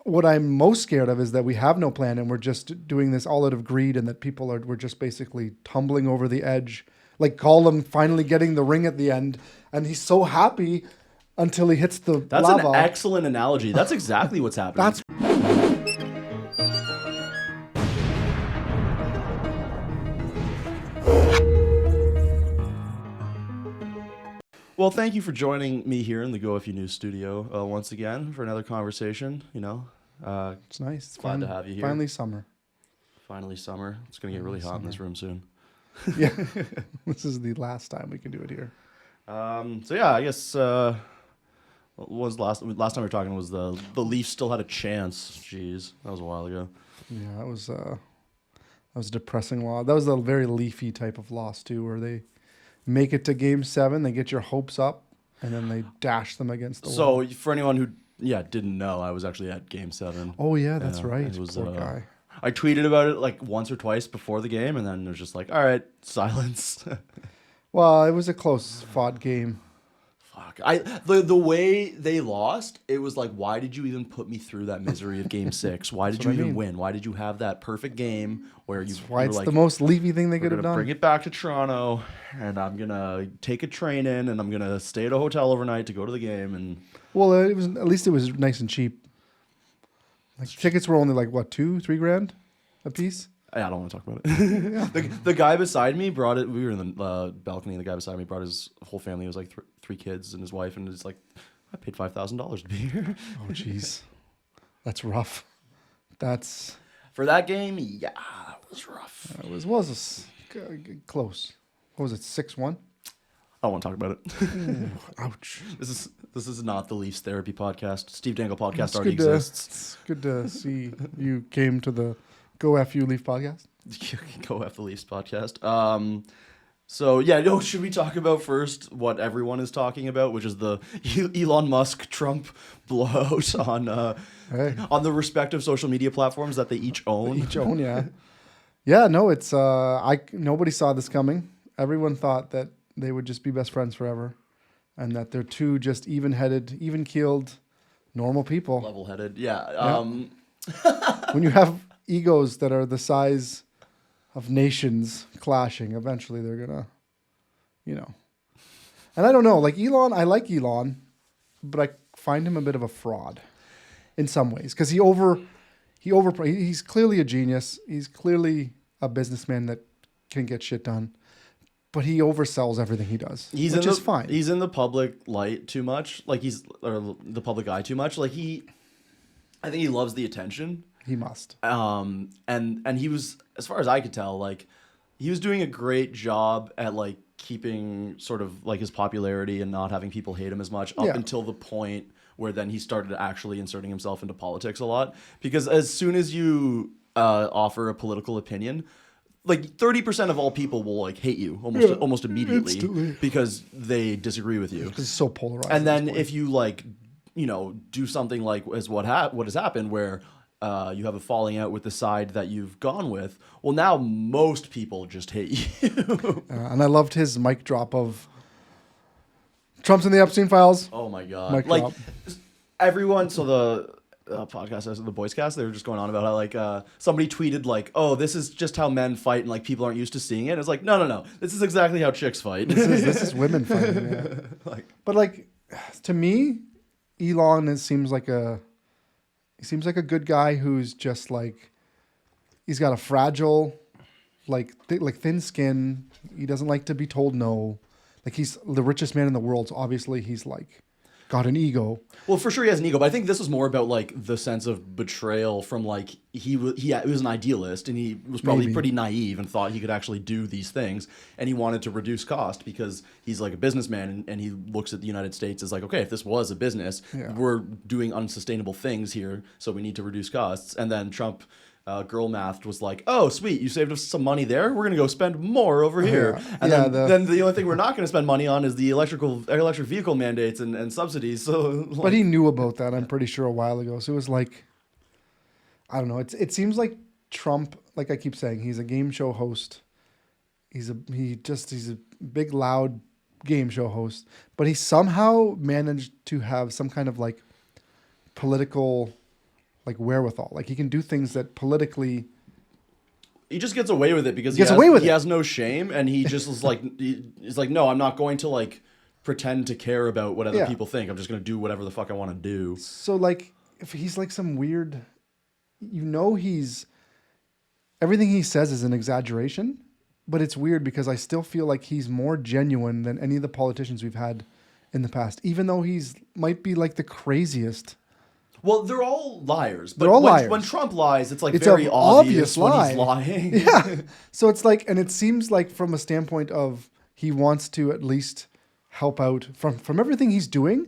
what I'm most scared of is that we have no plan and we're just doing this all out of greed, and that we're just basically tumbling over the edge. Like Gollum finally getting the ring at the end, and he's so happy until he hits the That's lava. an excellent analogy. That's exactly what's happening. That's Well, thank you for joining me here in the Go If You News studio once again for another conversation. it's nice. It's glad to have you here. Finally summer. Finally summer. It's going to get really hot in this room soon. Yeah, this is the last time we can do it here. I guess what was last time we were talking was the Leafs still had a chance. Jeez, that was a while ago. Yeah, that was a depressing loss. That was a very Leafy type of loss too, where they make it to Game 7, they get your hopes up, and then they dash them against the wall. So for anyone who didn't know, I was actually at Game 7. Oh yeah, that's right. It was, Poor guy. I tweeted about it like once or twice before the game, and then it was just like, all right, silence. Well, it was a close fought game. Fuck. The way they lost, it was like, why did you even put me through that misery of Game 6? Why did you even win? Why did you have that perfect game where you? That's why it's like, the most Leafy thing they could have done. Bring it back to Toronto, and I'm gonna take a train in, and I'm gonna stay at a hotel overnight to go to the game. And well, at least it was nice and cheap. Like tickets were only like what, $2-3 a piece. I don't want to talk about it. The guy beside me brought it. We were in the balcony, and the guy beside me brought his whole family. It was like three kids and his wife, and it's like, I paid $5,000 to be here. Oh, jeez, that's rough. That's for that game. Yeah, that was rough. It was close. What was it? 6-1. I don't want to talk about it. Ooh, ouch. This is not the Leafs therapy podcast. Steve Dangle podcast It's already exists. It's good to see you came to the Go F You Leaf podcast. Go F the Leafs podcast. Should we talk about first what everyone is talking about, which is the Elon Musk Trump blowout on the respective social media platforms that they each own? Yeah. Yeah, no, it's nobody saw this coming. Everyone thought that they would just be best friends forever, and that they're two just even-headed, even-keeled, normal people. Level-headed, yeah. When you have egos that are the size of nations clashing, eventually they're gonna, And I don't know, like Elon, I like Elon, but I find him a bit of a fraud in some ways, because he's clearly a genius. He's clearly a businessman that can get shit done. But he oversells everything he does, which is fine. He's in the public light too much, or the public eye too much. Like I think he loves the attention. He must. And he was, as far as I could tell, like he was doing a great job at like keeping sort of like his popularity and not having people hate him as much up until the point where then he started actually inserting himself into politics a lot. Because as soon as you offer a political opinion, like 30% of all people will like hate you almost immediately instantly, because they disagree with you. Because it's so polarized. And then if you like, do something like as what has happened where you have a falling out with the side that you've gone with, well, now most people just hate you. And I loved his mic drop of Trump's in the Epstein files. Oh my God. Mic like drop. Everyone, so the podcast, the Boyscast, they were just going on about how like somebody tweeted like, oh, this is just how men fight and like people aren't used to seeing it. It's like, no. This is exactly how chicks fight. This is women fighting. Yeah. But like, to me, Elon seems like a good guy who's just like, he's got a fragile, like thin skin. He doesn't like to be told no. Like he's the richest man in the world, so obviously he's like got an ego. Well, for sure he has an ego, but I think this was more about like the sense of betrayal from like he was an idealist and he was probably pretty naive and thought he could actually do these things, and he wanted to reduce cost because he's like a businessman and he looks at the United States as like, okay, if this was a business, we're doing unsustainable things here, so we need to reduce costs. And then Trump girl mathed was like, oh, sweet, you saved us some money there. We're going to go spend more over here. And then the only thing we're not going to spend money on is the electric vehicle mandates and subsidies. So, but he knew about that, I'm pretty sure, a while ago. So it was like, I don't know. It seems like Trump, like I keep saying, he's a game show host. He's a big, loud game show host. But he somehow managed to have some kind of like political like wherewithal. Like he can do things that politically. He just gets away with it because he has no shame, and he just is like, he's like, no, I'm not going to like pretend to care about what other people think. I'm just going to do whatever the fuck I want to do. So like, if he's like some weird, everything he says is an exaggeration, but it's weird because I still feel like he's more genuine than any of the politicians we've had in the past, even though he's might be like the craziest. Well, they're all liars. But they're all liars. When Trump lies, it's like very obvious when he's lying. Yeah. So it's like, and it seems like from a standpoint of he wants to at least help out from everything he's doing.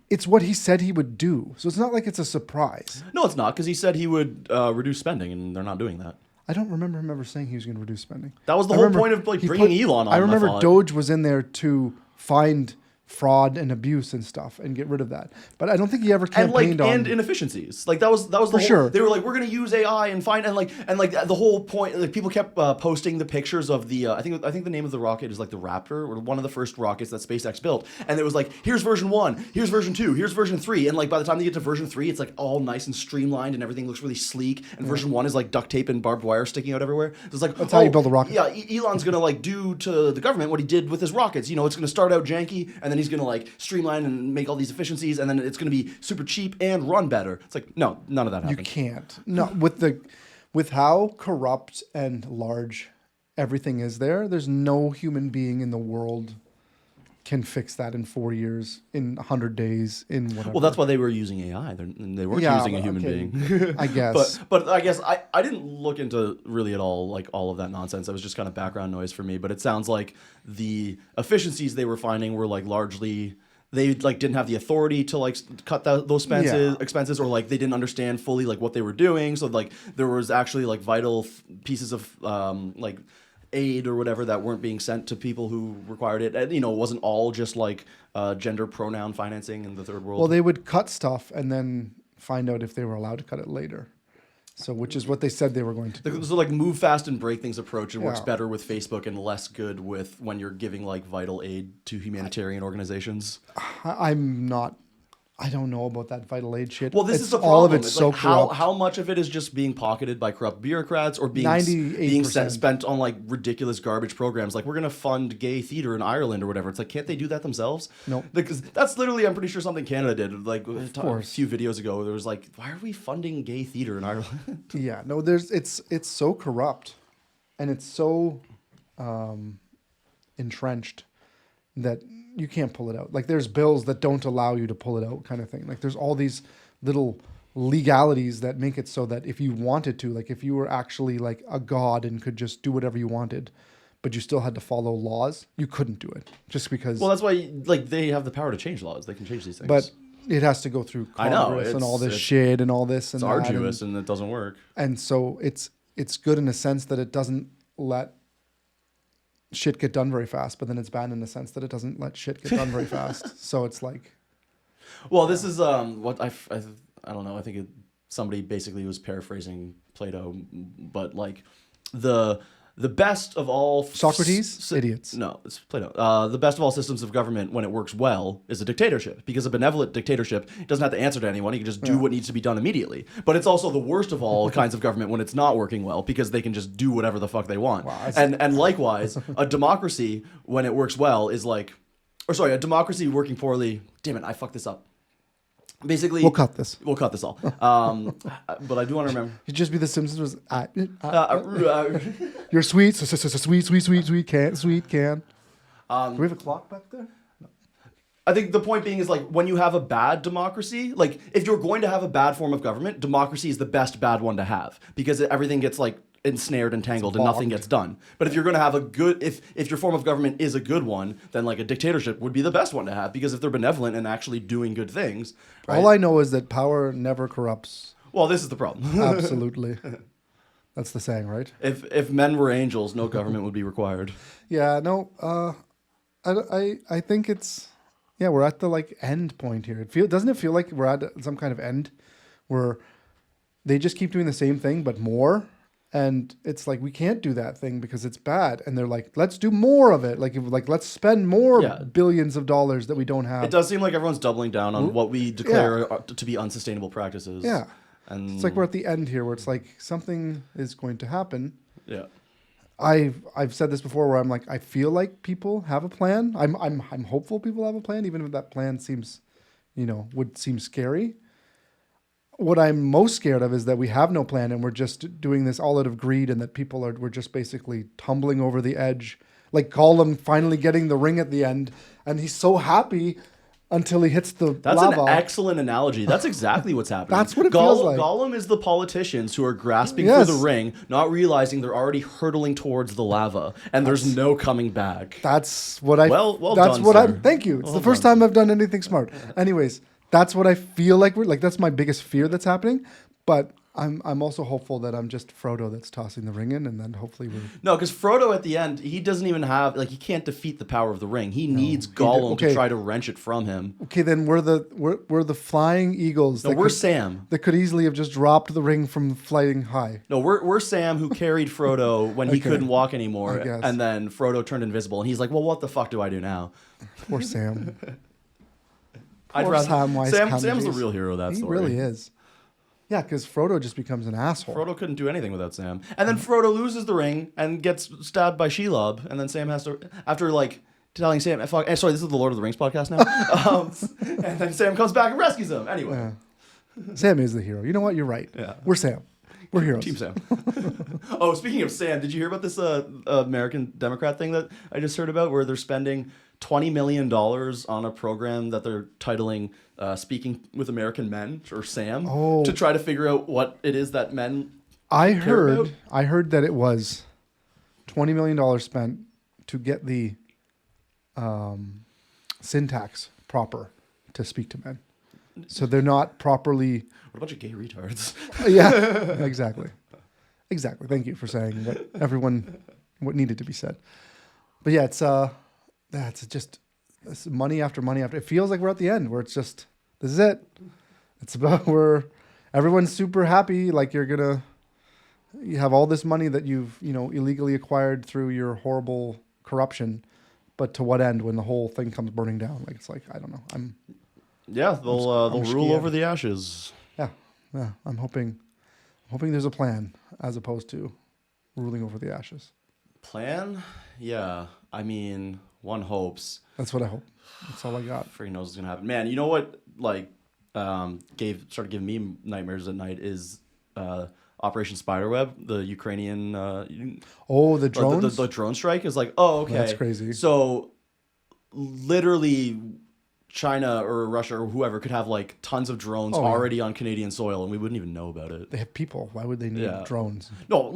It's what he said he would do. So it's not like it's a surprise. No, it's not, because he said he would reduce spending, and they're not doing that. I don't remember him ever saying he was going to reduce spending. That was the whole point of like bringing Elon on. I remember Doge was in there to find fraud and abuse and stuff and get rid of that. But I don't think he ever campaigned on... And inefficiencies. Like that was the whole... Sure. They were like, we're going to use AI and find... And the whole point... Like people kept posting the pictures of the... I think the name of the rocket is like the Raptor, or one of the first rockets that SpaceX built. And it was like, here's version 1, here's version 2, here's version 3. And like by the time they get to version 3, it's like all nice and streamlined and everything looks really sleek. And version 1 is like duct tape and barbed wire sticking out everywhere. So it's like... That's how you build a rocket. Yeah, Elon's going to like do to the government what he did with his rockets. You know, it's going to start out janky, and then he's going to like streamline and make all these efficiencies, and then it's going to be super cheap and run better. It's like, no, none of that happened. You can't. No, with how corrupt and large everything is there's no human being in the world can fix that in 4 years, in 100 days, in whatever. Well, that's why they were using AI. They weren't using a human being. I guess. But I guess I didn't look into really at all like all of that nonsense. That was just kind of background noise for me. But it sounds like the efficiencies they were finding were like largely... They like didn't have the authority to like cut those expenses, or like they didn't understand fully like what they were doing. So like there was actually like vital pieces of like aid or whatever that weren't being sent to people who required it. And, you know, it wasn't all just like gender pronoun financing in the third world. Well, they would cut stuff and then find out if they were allowed to cut it later. So, which is what they said they were going to do. So, like, move fast and break things approach. It works better with Facebook and less good with when you're giving, like, vital aid to humanitarian organizations. I don't know about that vital aid shit. Well, this is the problem. All of it's so like corrupt. How much of it is just being pocketed by corrupt bureaucrats or being spent on, like, ridiculous garbage programs? Like, we're going to fund gay theater in Ireland or whatever. It's like, can't they do that themselves? No. Because that's literally, I'm pretty sure, something Canada did. Like, a few videos ago, there was like, why are we funding gay theater in Ireland? Yeah, no, it's so corrupt and it's so entrenched that you can't pull it out. Like there's bills that don't allow you to pull it out kind of thing. Like there's all these little legalities that make it so that if you wanted to, like if you were actually like a god and could just do whatever you wanted, but you still had to follow laws, you couldn't do it just because. Well, that's why like they have the power to change laws. They can change these things. But it has to go through Congress and all this shit and all this. And it's arduous and it doesn't work. And so it's good in a sense that it doesn't let shit get done very fast, but then it's bad in the sense that it doesn't let shit get done very fast. So it's like, well, this is what I don't know. I think somebody basically was paraphrasing Plato, but like the best of all Socrates, idiots. No, it's Plato. The best of all systems of government, when it works well, is a dictatorship. Because a benevolent dictatorship doesn't have to answer to anyone. He can just do what needs to be done immediately. But it's also the worst of all kinds of government when it's not working well, because they can just do whatever the fuck they want. Wow, and likewise, a democracy, when it works well, is like, a democracy working poorly. Damn it, I fucked this up. Basically, we'll cut this all. But I do want to remember. You'd just be the Simpsons. You're sweet, sweet can. Do we have a clock back there? No. I think the point being is like when you have a bad democracy, like if you're going to have a bad form of government, democracy is the best bad one to have because everything gets like ensnared and tangled and nothing gets done. But if you're going to have a good, if your form of government is a good one, then like a dictatorship would be the best one to have because if they're benevolent and actually doing good things. Right? All I know is that power never corrupts. Well, this is the problem. Absolutely. That's the saying, right? If men were angels, no government would be required. Yeah, no, I think it's, we're at the like end point here. Doesn't it feel like we're at some kind of end where they just keep doing the same thing, but more? And it's like, we can't do that thing because it's bad. And they're like, let's do more of it. Like let's spend more billions of dollars that we don't have. It does seem like everyone's doubling down on what we declare to be unsustainable practices. Yeah. And it's like we're at the end here, where it's like something is going to happen. Yeah. I've said this before, where I'm like, I feel like people have a plan. I'm hopeful people have a plan, even if that plan seems, would seem scary. What I'm most scared of is that we have no plan and we're just doing this all out of greed, and that we're just basically tumbling over the edge. Like Gollum finally getting the ring at the end, and he's so happy until he hits the That's lava. an excellent analogy. That's exactly what's happening. That's what it feels like. Gollum is the politicians who are grasping for the ring, not realizing they're already hurtling towards the lava, and there's no coming back. That's what I. Well that's done, what sir. I'm. Thank you. It's the first time I've done anything smart. Anyways, that's what I feel like that's my biggest fear that's happening. But I'm also hopeful that I'm just Frodo that's tossing the ring in, and then hopefully we're... No, because Frodo at the end, he doesn't even have, he can't defeat the power of the ring. He needs Gollum to try to wrench it from him. Okay, then we're the flying eagles. No, we're Sam. That could easily have just dropped the ring from flying high. No, we're Sam, who carried Frodo when he couldn't walk anymore, and then Frodo turned invisible, and he's like, well, what the fuck do I do now? Poor Sam. Sam's the real hero of that story. He really is. Yeah, because Frodo just becomes an asshole. Frodo couldn't do anything without Sam. And then Frodo loses the ring and gets stabbed by Shelob. And then Sam has to, after telling Sam, sorry, this is the Lord of the Rings podcast now. And then Sam comes back and rescues him. Anyway. Yeah. Sam is the hero. You know what? You're right. Yeah. We're Sam. We're heroes. Team Sam. Oh, speaking of Sam, did you hear about this American Democrat thing that I just heard about, where they're spending $20 million on a program that they're titling Speaking with American Men, or SAM, to try to figure out what it is that men care about? I heard that it was $20 million spent to get the syntax proper to speak to men. So they're not properly... What a bunch of gay retards. Yeah, exactly. Exactly. Thank you for saying what needed to be said. But yeah, it's just money after money after. It feels like we're at the end, where it's just, this is it. It's about where everyone's super happy. Like you have all this money that you've illegally acquired through your horrible corruption, but to what end when the whole thing comes burning down? Like it's like, I don't know. They'll rule over the ashes. Yeah. I'm hoping there's a plan as opposed to ruling over the ashes. Plan? Yeah. I mean, one hopes. That's what I hope. That's all I got. Freaking knows what's gonna happen. Man, you know what? Started giving me nightmares at night is Operation Spiderweb, the Ukrainian. The drones. The drone strike is like, oh, okay, that's crazy. So, literally, China or Russia or whoever could have like tons of drones already on Canadian soil, and we wouldn't even know about it. They have people. Why would they need drones? No,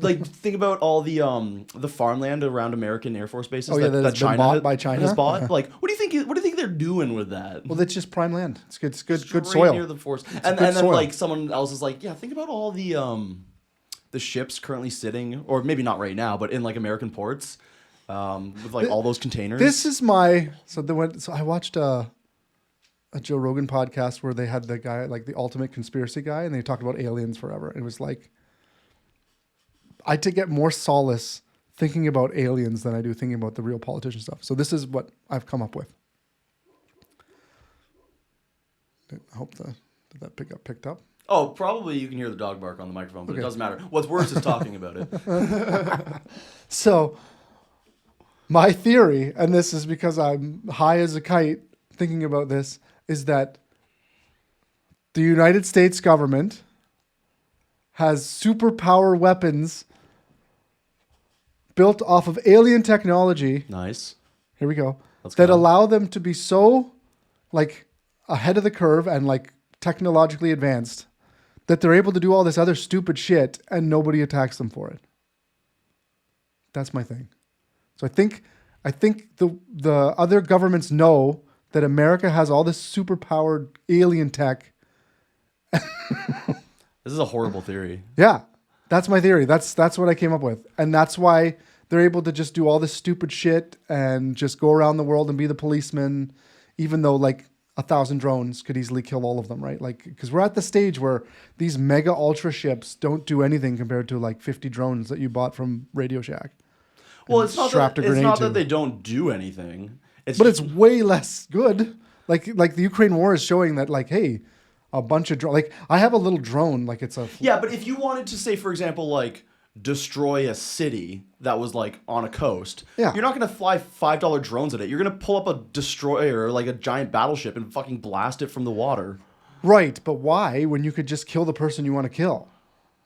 think about all the farmland around American Air Force bases that China bought by China has bought. Like, what do you think they're doing with that? Well, it's just prime land. It's good. It's good Straight soil near the forest. And then like someone else is like, yeah, think about all the ships currently sitting, or maybe not right now, but in like American ports, with like all those containers. This is so I watched a Joe Rogan podcast where they had the guy, like the ultimate conspiracy guy, and they talked about aliens forever. It was like, I to get more solace thinking about aliens than I do thinking about the real politician stuff. So this is what I've come up with. I hope did that picked up? Oh, probably you can hear the dog bark on the microphone, but it doesn't matter. What's worse is talking about it. So my theory, and this is because I'm high as a kite thinking about this, is that the United States government has superpower weapons built off of alien technology. Nice. Here we go. That allow them to be so like ahead of the curve and like technologically advanced that they're able to do all this other stupid shit and nobody attacks them for it. That's my thing. So I think the other governments know that America has all this superpowered alien tech. This is a horrible theory. Yeah, that's my theory. That's what I came up with. And that's why they're able to just do all this stupid shit and just go around the world and be the policeman, even though like 1,000 drones could easily kill all of them, right? Like, because we're at the stage where these mega ultra ships don't do anything compared to like 50 drones that you bought from Radio Shack. Well, it's not that they don't do anything. It's way less good. Like the Ukraine war is showing that like, hey, a bunch of like I have a little drone, like it's a Yeah, but if you wanted to say, for example, like destroy a city that was like on a coast, Yeah. you're not gonna fly $5 drones at it. You're gonna pull up a destroyer, like a giant battleship, and fucking blast it from the water. Right, but why when you could just kill the person you want to kill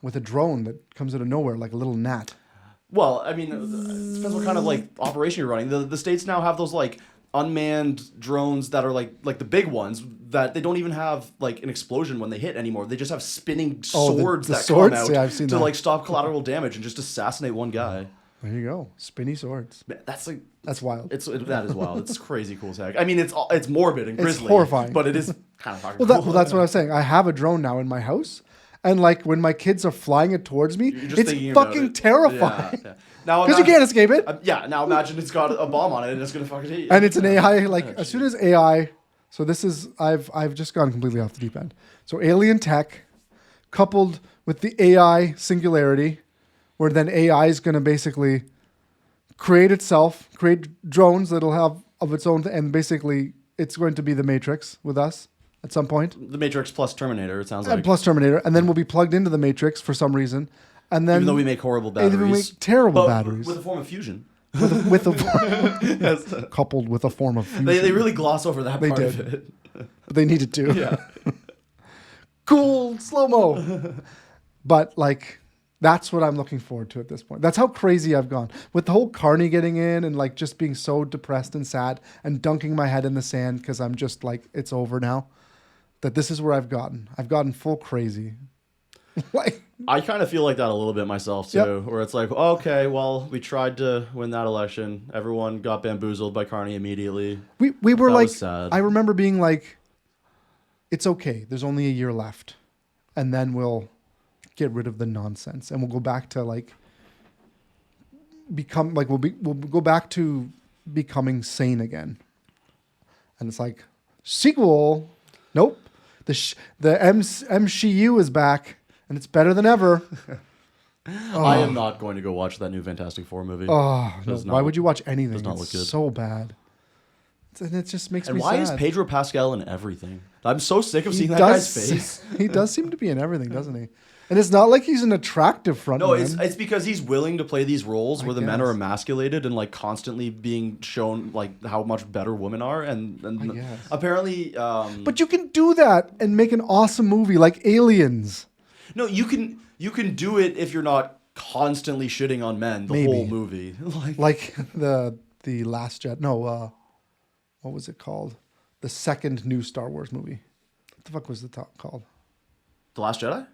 with a drone that comes out of nowhere like a little gnat? Well, I mean, it depends what kind of like operation you're running. The states now have those like unmanned drones that are like the big ones that they don't even have like an explosion when they hit anymore. They just have spinning swords the that swords? come out Yeah, I've seen to that. like stop collateral damage and just assassinate one guy. There you go, spinny swords. That's like That's wild. that is wild. It's crazy cool tech. I mean, it's morbid and grisly. It's horrifying, but it is kind of fucking well, cool. that's what I was saying. I have a drone now in my house, and like when my kids are flying it towards me, You're just it's thinking about fucking it. terrifying. Yeah. Now Because you can't escape it. Now imagine it's got a bomb on it and it's gonna fucking hit you. And it's an AI. Like as soon as AI, so this is I've just gone completely off the deep end. So alien tech, coupled with the AI singularity, where then AI is going to basically create itself, create drones that'll have of its own, and basically it's going to be the Matrix with us at some point. The Matrix plus Terminator. It sounds And like. plus Terminator, and then we'll be plugged into the Matrix for some reason, and then Even though we make horrible even batteries, we make terrible but batteries with a form of fusion. with a coupled with a form of fusion. They really gloss over that They part did. of it. But they needed to. Yeah. Cool slow mo. But like that's what I'm looking forward to at this point. That's how crazy I've gone with the whole Carney getting in and like just being so depressed and sad and dunking my head in the sand because I'm just like it's over now. That this is where I've gotten. I've gotten full crazy. Like I kind of feel like that a little bit myself too, Yep. where it's like, okay, well, we tried to win that election. Everyone got bamboozled by Carney immediately. we were That like was sad. I remember being like, it's okay. There's only a year left, and then we'll get rid of the nonsense, and we'll go back to like become like we'll go back to becoming sane again. And it's like sequel, nope. The MCU is back, and it's better than ever. I am not going to go watch that new Fantastic Four movie. Oh, no. Does not Why look- would you watch anything? does not It's look good. so bad. And it just makes And me why sad. is Pedro Pascal in everything? I'm so sick of seeing that does, guy's face. He does seem to be in everything, doesn't he? And it's not like he's an attractive front No, man. it's because he's willing to play these roles where the men are guess. emasculated and like constantly being shown like how much better women are, and guess. apparently, But you can do that and make an awesome movie like Aliens. no, you can do it if you're not constantly shitting on men the Maybe. whole movie. Like the Last Jet. No, what was it called? The second new Star Wars movie. What the fuck was the top called? The Last Jedi.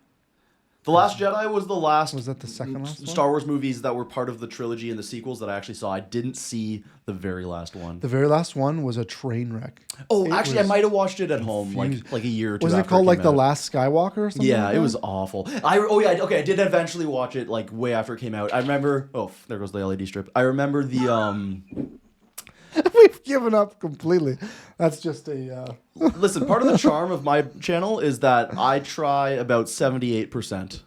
The Last Jedi was the last. Was that the second last one? Star Wars movies that were part of the trilogy and the sequels that I actually saw? I didn't see the very last one. The very last one was a train wreck. Oh, It actually, I was might have watched it at home, confusing. like a year or two. Wasn't it after called like came The out. Last Skywalker or something? Yeah, like it that? was awful. I did eventually watch it like way after it came out. I remember. Oh, there goes the LED strip. I remember the. We've given up completely. That's just a. Listen, part of the charm of my channel is that I try about 78%.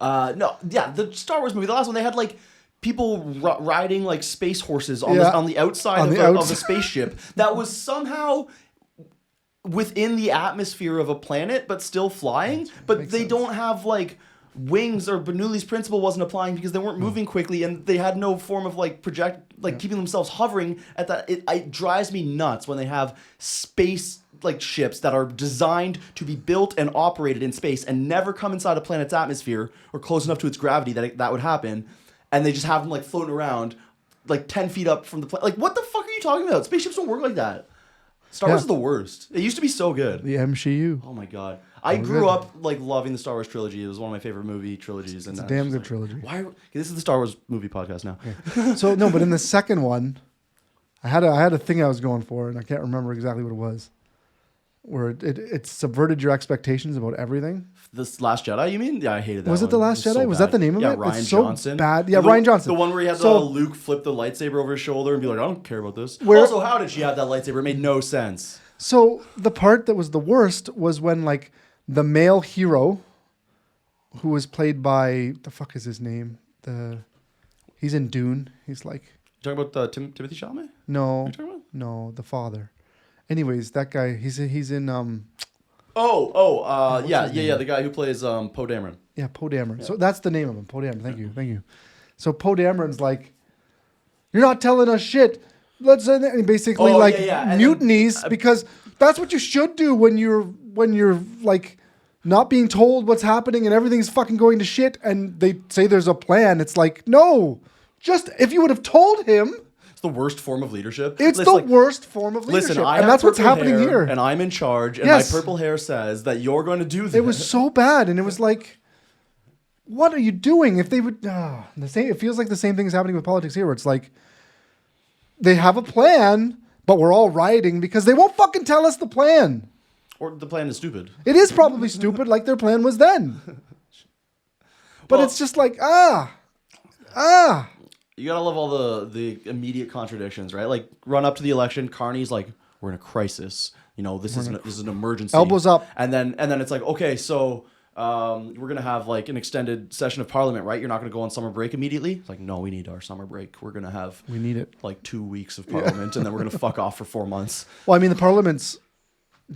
No, yeah, the Star Wars movie, the last one, they had like people riding like space horses on, Yeah. on the outside On of, the of a outside. spaceship that was somehow within the atmosphere of a planet, but still flying. But Makes they sense. don't have like wings, or Bernoulli's principle wasn't applying because they weren't moving quickly, and they had no form of like keeping themselves hovering at that. It drives me nuts when they have space like ships that are designed to be built and operated in space and never come inside a planet's atmosphere or close enough to its gravity that would happen, and they just have them like floating around like 10 feet up from the planet. Like, what the fuck are you talking about? Spaceships don't work like that. Star Wars Yeah. is the worst. It used to be so good. The MCU. Oh my god. I grew up like loving the Star Wars trilogy. It was one of my favorite movie trilogies. And It's a damn good trilogy. Why? This is the Star Wars movie podcast now. So no, but in the second one, I had a thing I was going for, and I can't remember exactly what it was. Where it subverted your expectations about everything. This Last Jedi, you mean? Yeah, I hated that. Was it one. The Last was Jedi? so Was that bad. the name of yeah, it? Ryan It's so Johnson. bad. Yeah, Ryan Johnson. The one where he had So- Luke flip the lightsaber over his shoulder and be like, I don't care about this. Where- Also, how did she have that lightsaber? It made no sense. So the part that was the worst was when like the male hero, who was played by the fuck is his name? He's in Dune. He's like You talking about Timothy Chalamet? No, What are you talking about? no, the father. Anyways, that guy, he's in Yeah, his name? the guy who plays Poe Dameron. Yeah, Poe Dameron. Yeah. So that's the name of him, Poe Dameron. Thank you. So Poe Dameron's like, you're not telling us shit. Let's and basically And mutinies because that's what you should do when you're like not being told what's happening and everything's fucking going to shit and they say there's a plan. It's like, no, just if you would have told him. It's the worst form of leadership. It's the worst form of leadership. Listen, and that's what's happening here. And I'm in charge, and Yes. my purple hair says that you're going to do this. It was so bad, and it was like, what are you doing? If they would, it feels like the same thing is happening with politics here, where it's like they have a plan, but we're all rioting because they won't fucking tell us the plan. Or the plan is stupid. It is probably stupid, like their plan was then. But Well, it's just like You gotta love all the immediate contradictions, right? Like run up to the election, Carney's like, "We're in a crisis. You know, this is an emergency." Elbows up. And then it's like, okay, so we're gonna have like an extended session of Parliament, right? You're not gonna go on summer break immediately. It's like, no, we need our summer break. We're gonna have we need it. like 2 weeks of Parliament, and then we're gonna fuck off for 4 months. Well, I mean, the Parliament's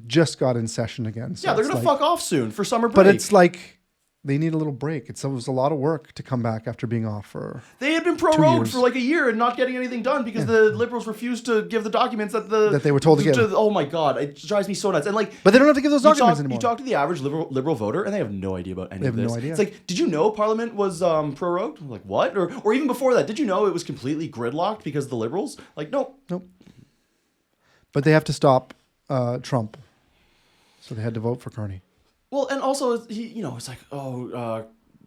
just got in session again. So Yeah, they're it's gonna like, fuck off soon for summer break. But it's like they need a little break. It was a lot of work to come back after being off for. They had been 2 prorogued years. for like a year and not getting anything done because the Liberals refused to give the documents that they were told to give. Oh my god, it drives me so nuts. And like, But they don't have to give those documents anymore. You talk to the average liberal voter, and they have no idea about any of this. They have no idea. It's like, did you know Parliament was prorogued? I'm like, what? Or even before that, did you know it was completely gridlocked because of the Liberals? Like, nope. But they have to stop Trump, so they had to vote for Carney. Well, and also it's like,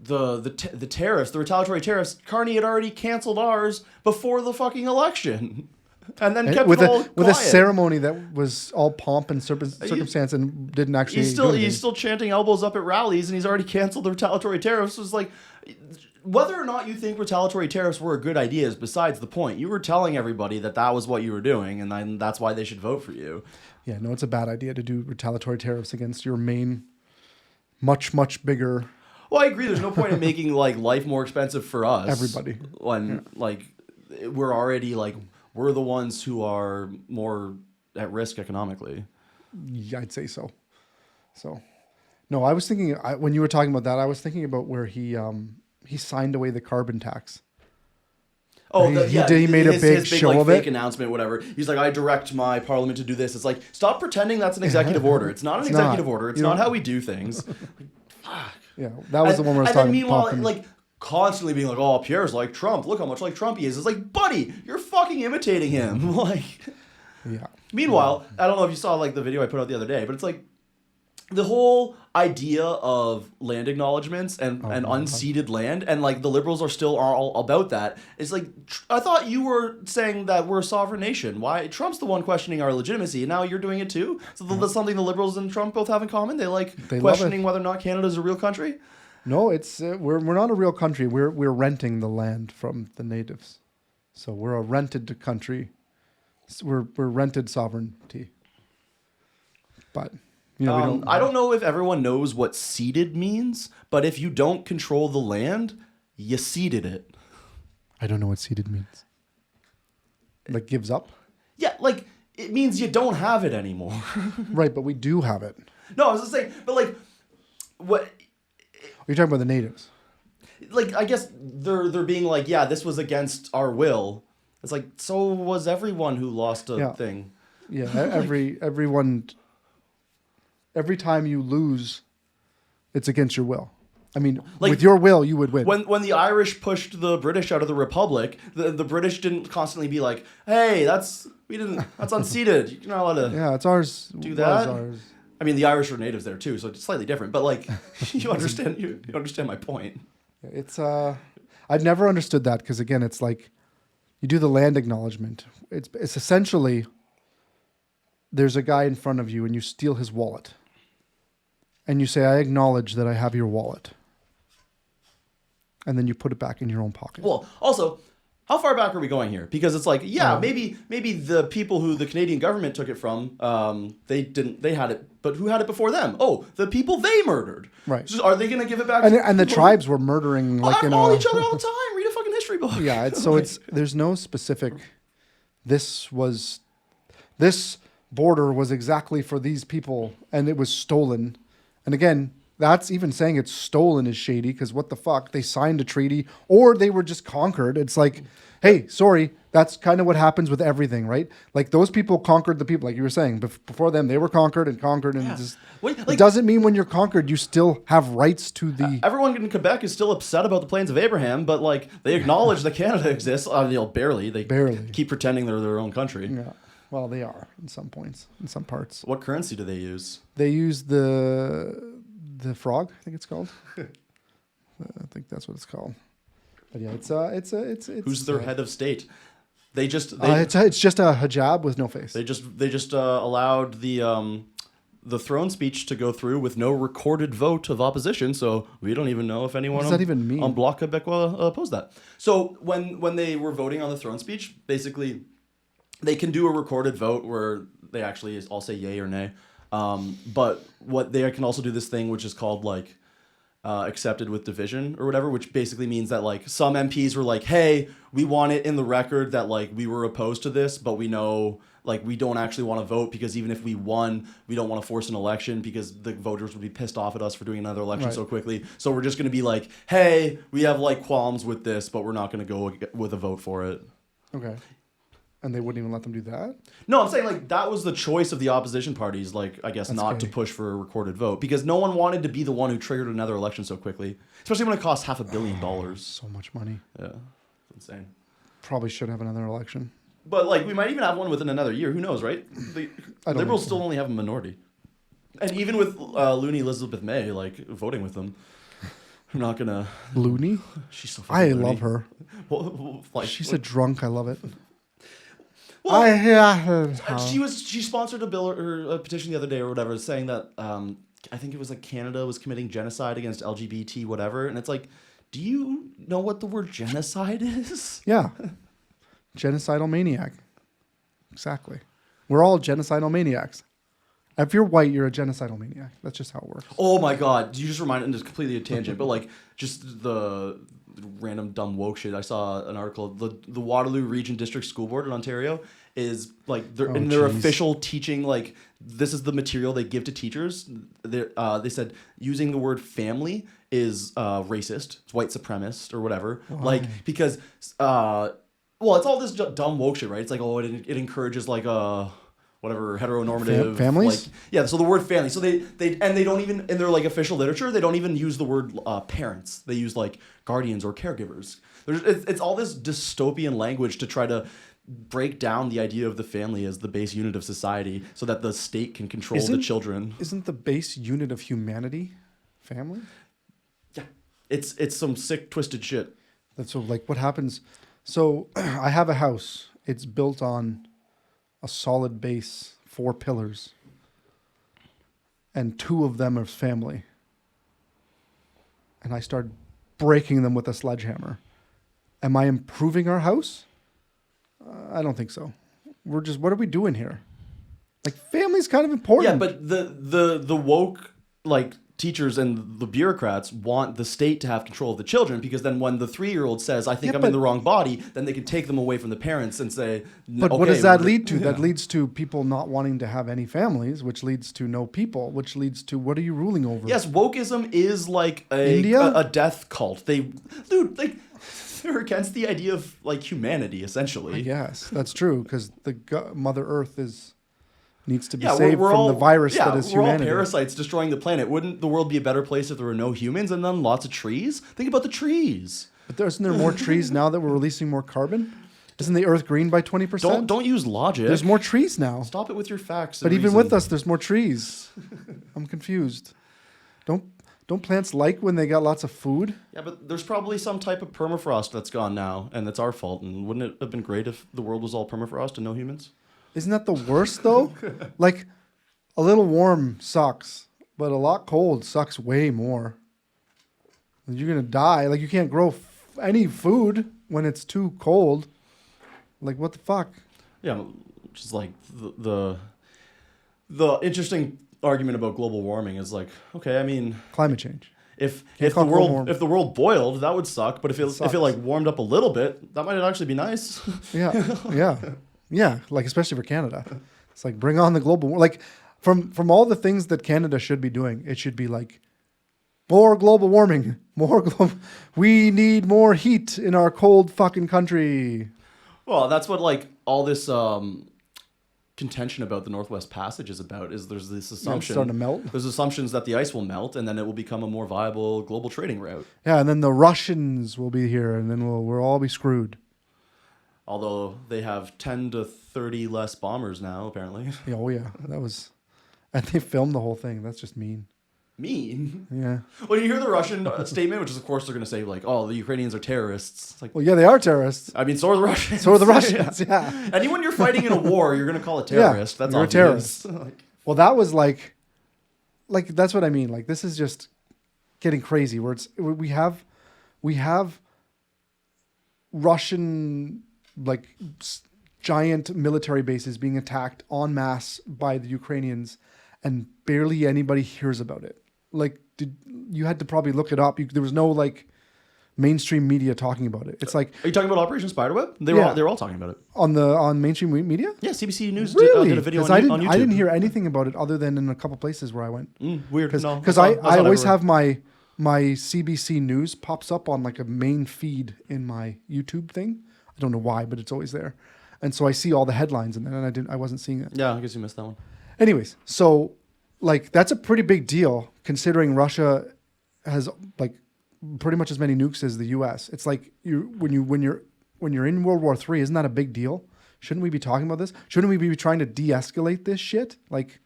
the tariffs, the retaliatory tariffs. Carney had already canceled ours before the fucking election, and then kept with it all with a quiet. ceremony that was all pomp and circumstance and didn't actually. He's still chanting elbows up at rallies, and he's already canceled the retaliatory tariffs. It was like, whether or not you think retaliatory tariffs were a good idea is besides the point. You were telling everybody that was what you were doing, and then that's why they should vote for you. Yeah, no, it's a bad idea to do retaliatory tariffs against your main, much bigger. Well, I agree. There's no point in making like life more expensive for us. Everybody. When like we're already like we're the ones who are more at risk economically. Yeah, I'd say so. So, no, I was thinking when you were talking about that, I was thinking about where he signed away the carbon tax. Oh, he made a big show like, of fake it. announcement, whatever. He's like, I direct my parliament to do this. It's like, stop pretending that's an executive order. It's not an executive order. It's not how we do things. Fuck. Yeah, that was the one where I was talking. And then meanwhile, like constantly being like, oh, Pierre's like Trump. Look how much like Trump he is. It's like, buddy, you're fucking imitating him. Like, yeah. Meanwhile, I don't know if you saw like the video I put out the other day, but it's like the whole idea of land acknowledgements and unceded land, and like the Liberals are still all about that. It's like, I thought you were saying that we're a sovereign nation. Why? Trump's the one questioning our legitimacy, and now you're doing it too? So that's something the Liberals and Trump both have in common? They questioning whether or not Canada is a real country? No, it's we're not a real country. We're renting the land from the natives. So we're a rented country. We're rented sovereignty. But we don't. I don't know if everyone knows what ceded means, but if you don't control the land, you ceded it. I don't know what ceded means. Like gives up? Yeah, like it means you don't have it anymore. Right, but we do have it. No, I was just saying, but like, what? You're talking about the natives. Like, I guess they're being like, yeah, this was against our will. It's like, so was everyone who lost a thing. Yeah, everyone. Every time you lose, it's against your will. I mean, like, with your will, you would win. When the Irish pushed the British out of the Republic, the British didn't constantly be like, "Hey, that's unceded. You're not allowed to." Yeah, it's ours. Do that. It's ours. I mean, the Irish are natives there too, so it's slightly different. But like, you understand. You understand my point. It's I've never understood that because again, it's like you do the land acknowledgement. It's essentially there's a guy in front of you and you steal his wallet. And you say, I acknowledge that I have your wallet. And then you put it back in your own pocket. Well, also, how far back are we going here? Because it's like, maybe the people who the Canadian government took it from, they had it, but who had it before them? Oh, the people they murdered. Right. So are they going to give it back? And the tribes were murdering all each other all the time. Read a fucking history book. Yeah, there's no specific this border was exactly for these people and it was stolen. And again, that's even saying it's stolen is shady because what the fuck? They signed a treaty or they were just conquered. It's like, hey, sorry, that's kind of what happens with everything, right? Like those people conquered the people, like you were saying. Before them, they were conquered. And just, it doesn't mean when you're conquered, you still have rights to the... Everyone in Quebec is still upset about the Plains of Abraham, but like they acknowledge that Canada exists. Barely. They keep pretending they're their own country. Yeah. Well, they are in some points, in some parts. What currency do they use? They use the frog, I think it's called. I think that's what it's called. But yeah, it's who's their head of state? It's just a hijab with no face. They just allowed the throne speech to go through with no recorded vote of opposition, so we don't even know if anyone on Bloc Québécois opposed that. So when they were voting on the throne speech, basically they can do a recorded vote where they actually all say yay or nay. But what they can also do this thing which is called like accepted with division or whatever, which basically means that like some MPs were like, hey, we want it in the record that like we were opposed to this, but we know like we don't actually want to vote because even if we won, we don't want to force an election because the voters would be pissed off at us for doing another election so quickly. So we're just going to be like, hey, we have like qualms with this, but we're not going to go with a vote for it. Okay. And they wouldn't even let them do that? No, I'm saying like that was the choice of the opposition parties, like I guess that's not to push for a recorded vote because no one wanted to be the one who triggered another election so quickly, especially when it costs $500 million. So much money. Yeah, it's insane. Probably should have another election. But like we might even have one within another year. Who knows, right? The Liberals still only have a minority, and even with Looney Elizabeth May like voting with them, I'm not gonna. Looney? She's so. I love her. She's a drunk. I love it. Well, she sponsored a bill or a petition the other day or whatever saying that I think it was like Canada was committing genocide against LGBT whatever, and it's like, do you know what the word genocide is? Yeah, genocidal maniac. Exactly. We're all genocidal maniacs. If you're white, you're a genocidal maniac. That's just how it works. Oh my god, you just reminded me, it's completely a tangent, but like just the random dumb woke shit. I saw an article. The Waterloo Region District School Board in Ontario is like their official teaching. Like this is the material they give to teachers. They said using the word family is racist. It's white supremacist or whatever. Why? Like because it's all this dumb woke shit, right? It's like it encourages like whatever heteronormative families. Like, yeah, so the word family. So they don't even in their like official literature they don't even use the word parents. They use like guardians or caregivers. It's all this dystopian language to try to break down the idea of the family as the base unit of society, so that the state can control the children. Isn't the base unit of humanity family? Yeah, it's some sick twisted shit. That's like what happens. So I have a house. It's built on a solid base, 4 pillars, and 2 of them are family. And I start breaking them with a sledgehammer. Am I improving our house? I don't think so. What are we doing here? Like, family's kind of important. Yeah, but the woke, like, teachers and the bureaucrats want the state to have control of the children, because then when the 3-year-old says, I think I'm in the wrong body, then they can take them away from the parents and say, but what does that lead to? Yeah. That leads to people not wanting to have any families, which leads to no people, which leads to what are you ruling over? Yes, wokeism is like a death cult. They're against the idea of like humanity, essentially. I guess that's true, because Mother Earth needs to be saved from the virus that is humanity. We're all parasites destroying the planet. Wouldn't the world be a better place if there were no humans and then lots of trees? Think about the trees. But isn't there more trees now that we're releasing more carbon? Isn't the Earth green by 20%? Don't use logic. There's more trees now. Stop it with your facts. But even with us, there's more trees. I'm confused. Don't plants like when they got lots of food? Yeah, but there's probably some type of permafrost that's gone now, and it's our fault. And wouldn't it have been great if the world was all permafrost and no humans? Isn't that the worst, though? Like, a little warm sucks, but a lot cold sucks way more. You're going to die. Like, you can't grow any food when it's too cold. Like, what the fuck? Yeah, which is like the interesting argument about global warming is like, okay, I mean... Climate change. If the world boiled, that would suck. But if it like warmed up a little bit, that might actually be nice. Yeah. Yeah, like especially for Canada. It's like bring on the global war. Like from all the things that Canada should be doing, it should be like more global warming, we need more heat in our cold fucking country. Well, that's what like all this contention about the Northwest Passage is about. Is there's this assumption it's starting to melt. There's assumptions that the ice will melt and then it will become a more viable global trading route. Yeah, and then the Russians will be here, and then we'll all be screwed. Although they have 10 to 30 less bombers now, apparently. Yeah, oh yeah, that was, and they filmed the whole thing. That's just mean. Mean? Yeah. When you hear the Russian statement, which is of course they're going to say like, "Oh, the Ukrainians are terrorists." It's like, well, yeah, they are terrorists. I mean, so are the Russians. So are the Russians. Yeah. Anyone you're fighting in a war, you're going to call a terrorist. Yeah, That's you're obvious. a terrorist. Well, that was like that's what I mean. Like this is just getting crazy. Where we have Russian like giant military bases being attacked en masse by the Ukrainians, and barely anybody hears about it. Like, you had to probably look it up. There was no like mainstream media talking about it. It's like, are you talking about Operation Spiderweb? They were all talking about it on mainstream media. Yeah, CBC News really? did a video on YouTube. I didn't hear anything about it other than in a couple places where I went. Weird, because I always have my CBC News pops up on like a main feed in my YouTube thing. I don't know why, but it's always there, and so I see all the headlines, and then I wasn't seeing it. Yeah, I guess you missed that one. Anyways, so like that's a pretty big deal considering Russia has like pretty much as many nukes as the U.S. It's like when you're in World War III, isn't that a big deal? Shouldn't we be talking about this? Shouldn't we be trying to de-escalate this shit? Like,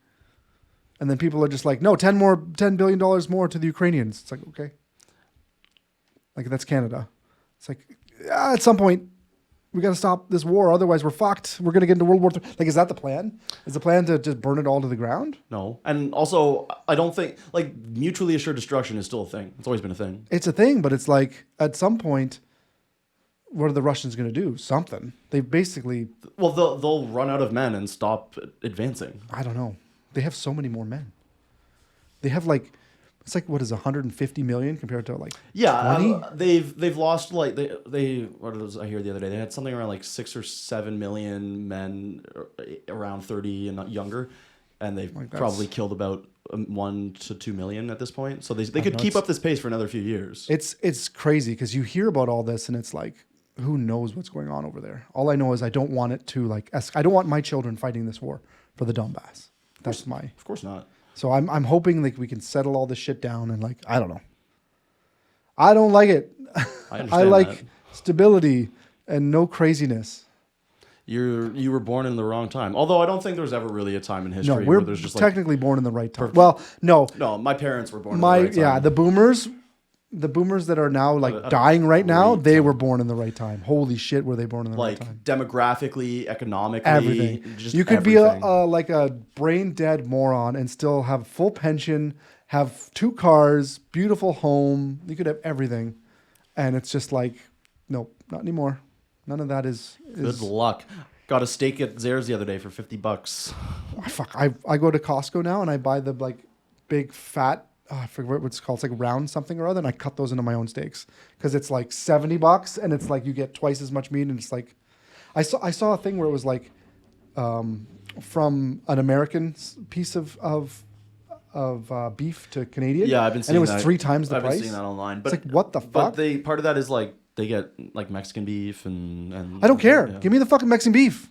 and then people are just like, no, $10 billion more to the Ukrainians. It's like, okay, like that's Canada. It's like at some point we got to stop this war, otherwise we're fucked. We're gonna get into World War III. Like, is that the plan? Is the plan to just burn it all to the ground? No, and also I don't think like mutually assured destruction is still a thing. It's always been a thing. It's a thing, but it's like at some point, what are the Russians gonna do? Something. They basically. Well, they'll run out of men and stop advancing. I don't know. They have so many more men. They have like. It's like, what is 150 million compared to like 20? They've lost like they what was I hear the other day, they had something around like 6 or 7 million men around 30 and younger, and they've like probably killed about 1 to 2 million at this point, so they could keep up this pace for another few years. It's crazy because you hear about all this and it's like, who knows what's going on over there. All I know is I don't want it to like I don't want my children fighting this war for the Donbass. That's of course not. So I'm hoping like we can settle all this shit down and like, I don't know. I don't like it. I like stability and no craziness. You were born in the wrong time. Although I don't think there was ever really a time in history where there's just technically born in the right time. Well, no. No, my parents were born in the right time. Yeah, the boomers that are now like dying right now, they were born in the right time. Holy shit, were they born in the right time? Like demographically, economically, everything. Just you could everything. be like a brain dead moron and still have full pension, have 2 cars, beautiful home. You could have everything, and it's just like, nope, not anymore. None of that is. Good luck. Got a steak at Zare's the other day for $50. Oh, fuck, I go to Costco now and I buy the like big fat. I forget what it's called. It's like round something or other, and I cut those into my own steaks because it's like $70, and it's like you get twice as much meat, and it's like, I saw a thing where it was like, from an American piece of beef to Canadian. Yeah, I've been seeing and it was that. 3 times the price. I've been seeing that online, but it's like, what the fuck? But part of that is like they get like Mexican beef and I don't care. Yeah. Give me the fucking Mexican beef.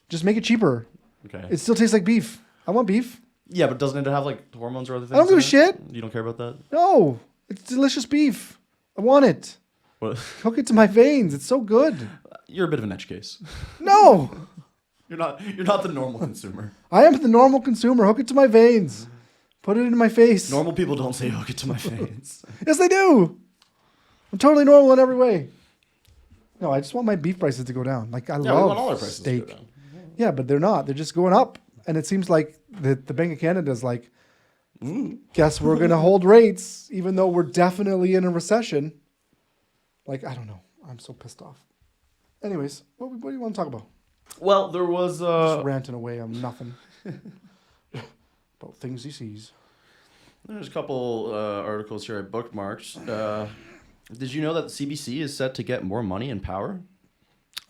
Just make it cheaper. Okay. It still tastes like beef. I want beef. Yeah, but doesn't it have like hormones or other things? I don't give a shit. You don't care about that? No, it's delicious beef. I want it. What? Hook it to my veins. It's so good. You're a bit of an edge case. No. You're not the normal consumer. I am the normal consumer. Hook it to my veins. Put it in my face. Normal people don't say hook it to my veins. Yes, they do. I'm totally normal in every way. No, I just want my beef prices to go down. Like I love we want all our prices steak. to go down. Yeah, but they're not. They're just going up. And it seems like the Bank of Canada is like, guess we're going to hold rates even though we're definitely in a recession. Like, I don't know. I'm so pissed off. Anyways, what do you want to talk about? Well, there was... Just ranting away on nothing. About things he sees. There's a couple articles here I bookmarked. Did you know that the CBC is set to get more money and power?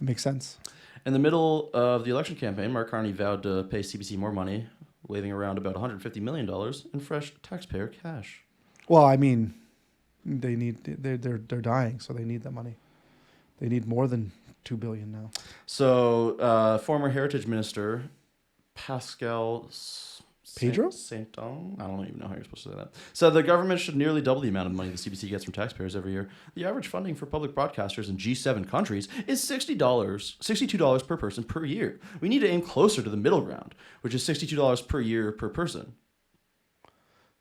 It makes sense. In the middle of the election campaign, Mark Carney vowed to pay CBC more money, waving around about $150 million in fresh taxpayer cash. Well, I mean, they're dying, so they need that money. They need more than $2 billion now. So, former Heritage Minister Pascal Pedro? Saint-Don? I don't even know how you're supposed to say that. So the government should nearly double the amount of money the CBC gets from taxpayers every year. The average funding for public broadcasters in G7 countries is $62 per person per year. We need to aim closer to the middle ground, which is $62 per year per person.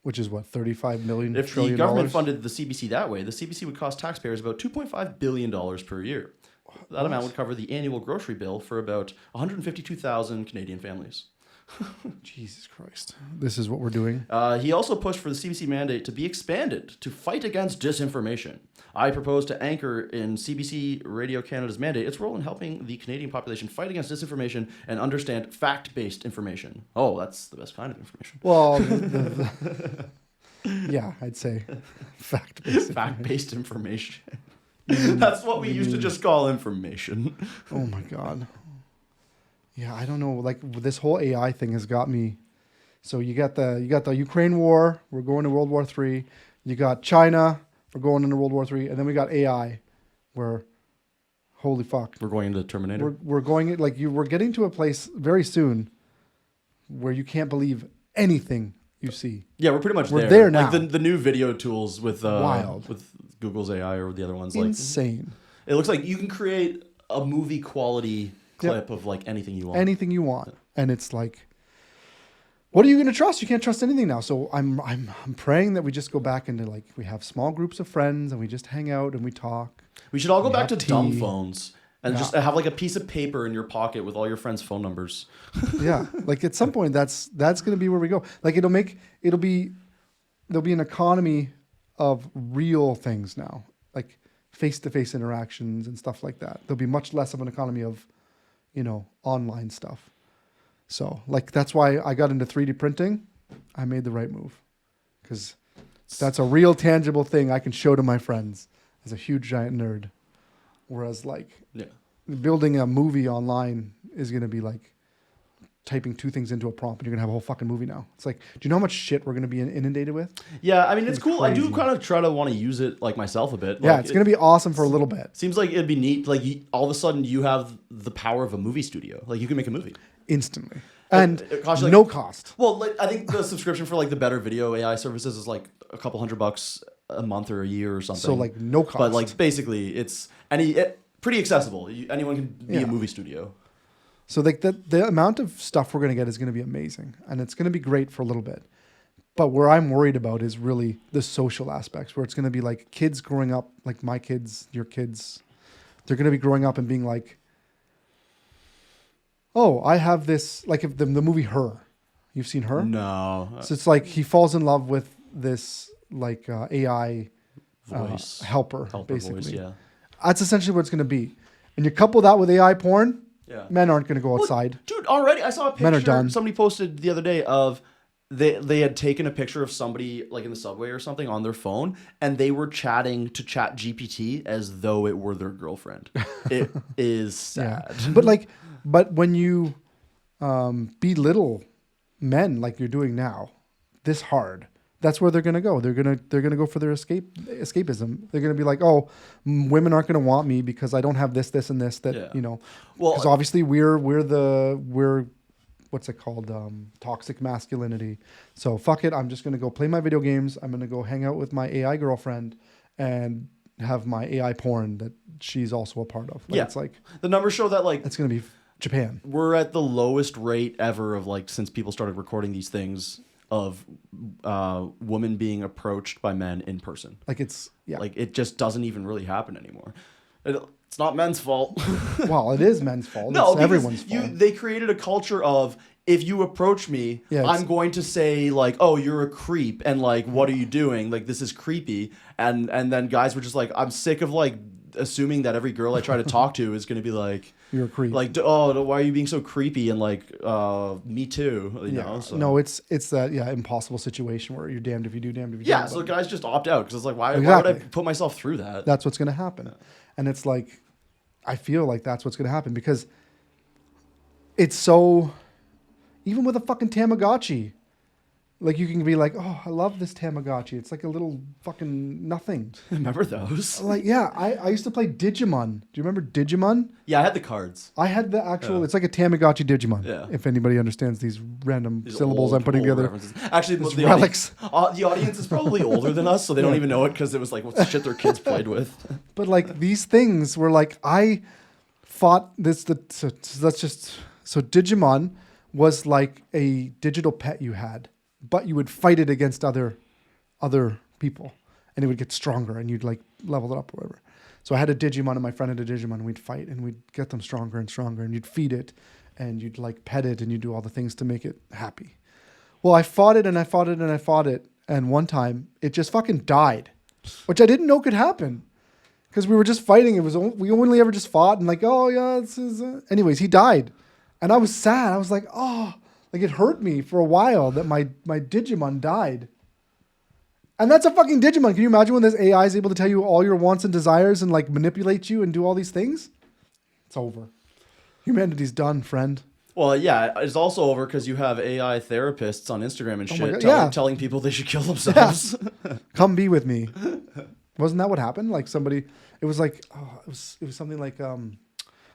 Which is what, 35 million If trillion the government dollars? funded the CBC that way, the CBC would cost taxpayers about $2.5 billion per year. That amount would cover the annual grocery bill for about 152,000 Canadian families. Jesus Christ. This is what we're doing. He also pushed for the CBC mandate to be expanded to fight against disinformation. I propose to anchor in CBC Radio Canada's mandate its role in helping the Canadian population fight against disinformation and understand fact-based information. Oh, that's the best kind of information. Well, yeah, I'd say fact-based. Fact-based information. That's what we used to just call information. Oh my God. Yeah, I don't know. Like this whole AI thing has got me. So you got the Ukraine war. We're going to World War III. You got China. We're going into World War III, and then we got AI, where, holy fuck, We're going into Terminator. we're going we're getting to a place very soon, where you can't believe anything you see. Yeah, we're pretty much We're there. there now. Like the new video tools with Wild. with Google's AI or the other ones. Insane. Like it looks like you can create a movie quality clip of like anything you want. Anything you want, and it's like, what are you going to trust? You can't trust anything now. So I'm praying that we just go back into like we have small groups of friends and we just hang out and we talk. We should all go We back to have dumb tea. phones and just have like a piece of paper in your pocket with all your friends' phone numbers. Yeah, like at some point that's going to be where we go. Like there'll be an economy of real things now, like face-to-face interactions and stuff like that. There'll be much less of an economy of, online stuff. So like that's why I got into 3D printing. I made the right move because that's a real tangible thing I can show to my friends as a huge giant nerd. Whereas like building a movie online is going to be like typing two things into a prompt and you're going to have a whole fucking movie now. It's like, do you know how much shit we're going to be inundated with? Yeah, I mean, it's cool. I do crazy. kind of try to want to use it like myself a bit. Yeah, Like, it's going to be awesome for a little bit. Seems like it'd be neat. Like all of a sudden you have the power of a movie studio. Like you can make a movie. Instantly. And It costs you, like- no cost. Well, like, I think the subscription for like the better video AI services is like a couple $100 a month or a year or something. So like no cost. But like basically it's pretty accessible. Anyone can be a movie studio. So like the amount of stuff we're going to get is going to be amazing. And it's going to be great for a little bit. But where I'm worried about is really the social aspects, where it's going to be like kids growing up, like my kids, your kids, they're going to be growing up and being like, oh, I have this, like if the movie Her, you've seen Her? No. So it's like he falls in love with this like AI Voice. helper basically. Voice, yeah. That's essentially what it's going to be. And you couple that with AI porn, Yeah. men aren't going to go outside. Dude, already I saw a Men are picture done. somebody posted the other day of they had taken a picture of somebody like in the subway or something on their phone and they were chatting to Chat GPT as though it were their girlfriend. It is sad. But when you belittle men like you're doing now, this hard, that's where they're gonna go. They're gonna go for their escapism. They're gonna be like, oh, women aren't gonna want me because I don't have this, and this. That Well, because obviously we're what's it called? Toxic masculinity. So fuck it. I'm just gonna go play my video games. I'm gonna go hang out with my AI girlfriend and have my AI porn that she's also a part of. Like, Yeah. it's like the numbers show that like it's gonna be Japan. we're at the lowest rate ever of like since people started recording these things of women being approached by men in person. Like it's Like it just doesn't even really happen anymore. It's not men's fault. Well, it is men's fault. No, It's everyone's fault. they created a culture of if you approach me, I'm going to say like, "Oh, you're a creep," and like, "What are you doing?" Like, this is creepy. And then guys were just like, "I'm sick of like assuming that every girl I try to talk to is going to be like, You're a creep. Like, oh, why are you being so creepy?" And like, me too. You know. So. No, it's that impossible situation where you're damned if you do, damned if you don't. Yeah, so guys just opt out because it's like, why would Exactly. I put myself through that? That's what's going to happen. And it's like, I feel like that's what's going to happen because it's so, even with a fucking Tamagotchi, like you can be like, oh, I love this Tamagotchi. It's like a little fucking nothing. Remember those? Like, yeah, I used to play Digimon. Do you remember Digimon? Yeah, I had the cards. I had the actual, it's like a Tamagotchi Digimon. Yeah. If anybody understands these random These syllables old, I'm putting together. references. Actually, the relics. the audience is probably older than us, so they don't even know it because it was like what's the shit their kids played with. But like these things were like, I fought this, so Digimon was like a digital pet you had, but you would fight it against other people, and it would get stronger, and you'd like level it up or whatever. So I had a Digimon, and my friend had a Digimon, and we'd fight, and we'd get them stronger and stronger, and you'd feed it, and you'd like pet it, and you'd do all the things to make it happy. Well, I fought it, and I fought it, and I fought it, and one time it just fucking died, which I didn't know could happen, because we were just fighting. We only ever just fought, and like, oh yeah, this is. Anyways, he died, and I was sad. I was like, oh. Like it hurt me for a while that my Digimon died. And that's a fucking Digimon. Can you imagine when this AI is able to tell you all your wants and desires and like manipulate you and do all these things? It's over. Humanity's done, friend. Well, yeah, it's also over because you have AI therapists on Instagram and shit telling people they should kill themselves. Yeah. Come be with me. Wasn't that what happened? Like somebody, it was like, it was something like,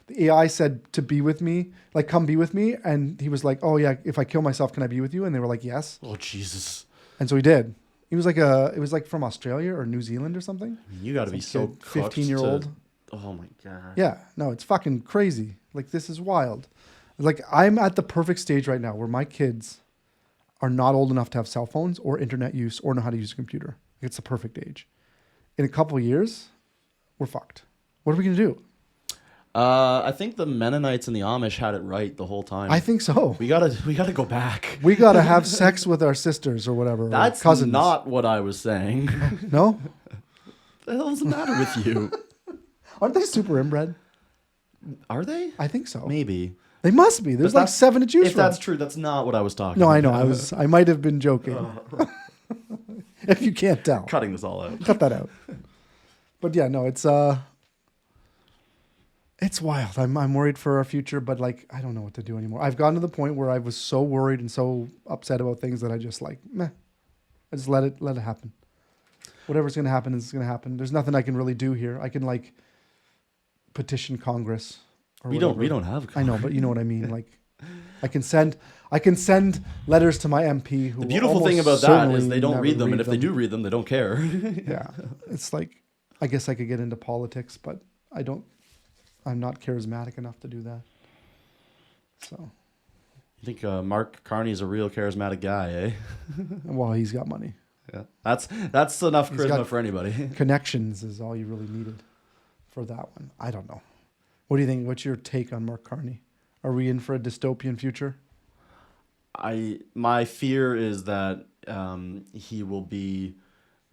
the AI said to be with me, like come be with me, and he was like, "Oh yeah, if I kill myself, can I be with you?" And they were like, "Yes." Oh Jesus! And so he did. He was like it was like from Australia or New Zealand or something. You got to be so 15-year-old. Oh my god. Yeah, no, it's fucking crazy. Like this is wild. Like I'm at the perfect stage right now where my kids are not old enough to have cell phones or internet use or know how to use a computer. It's the perfect age. In a couple of years, we're fucked. What are we gonna do? I think the Mennonites and the Amish had it right the whole time. I think so. We gotta go back. We gotta have sex with our sisters or whatever. That's cousins. not what I was saying. No? What the hell is the matter with you? Aren't they super inbred? Are they? I think so. Maybe. They must be. There's like 7 to choose if from. If that's true, that's not what I was talking about. No, I know. I might have been joking. If you can't tell. Cutting this all out. Cut that out. But yeah, no, it's wild. I'm worried for our future, but like I don't know what to do anymore. I've gotten to the point where I was so worried and so upset about things that I just like, meh. I just let it happen. Whatever's gonna happen is gonna happen. There's nothing I can really do here. I can like petition Congress. We don't have Congress. I know, but you know what I mean. Like I can send letters to my MP who the beautiful thing about that is they don't read them, and if they do read them, they don't care. Yeah. It's like I guess I could get into politics, but I'm not charismatic enough to do that. So. You think Mark Carney's a real charismatic guy, eh? Well, he's got money. Yeah, that's enough charisma for anybody. Connections is all you really needed for that one. I don't know. What do you think? What's your take on Mark Carney? Are we in for a dystopian future? My fear is that he will be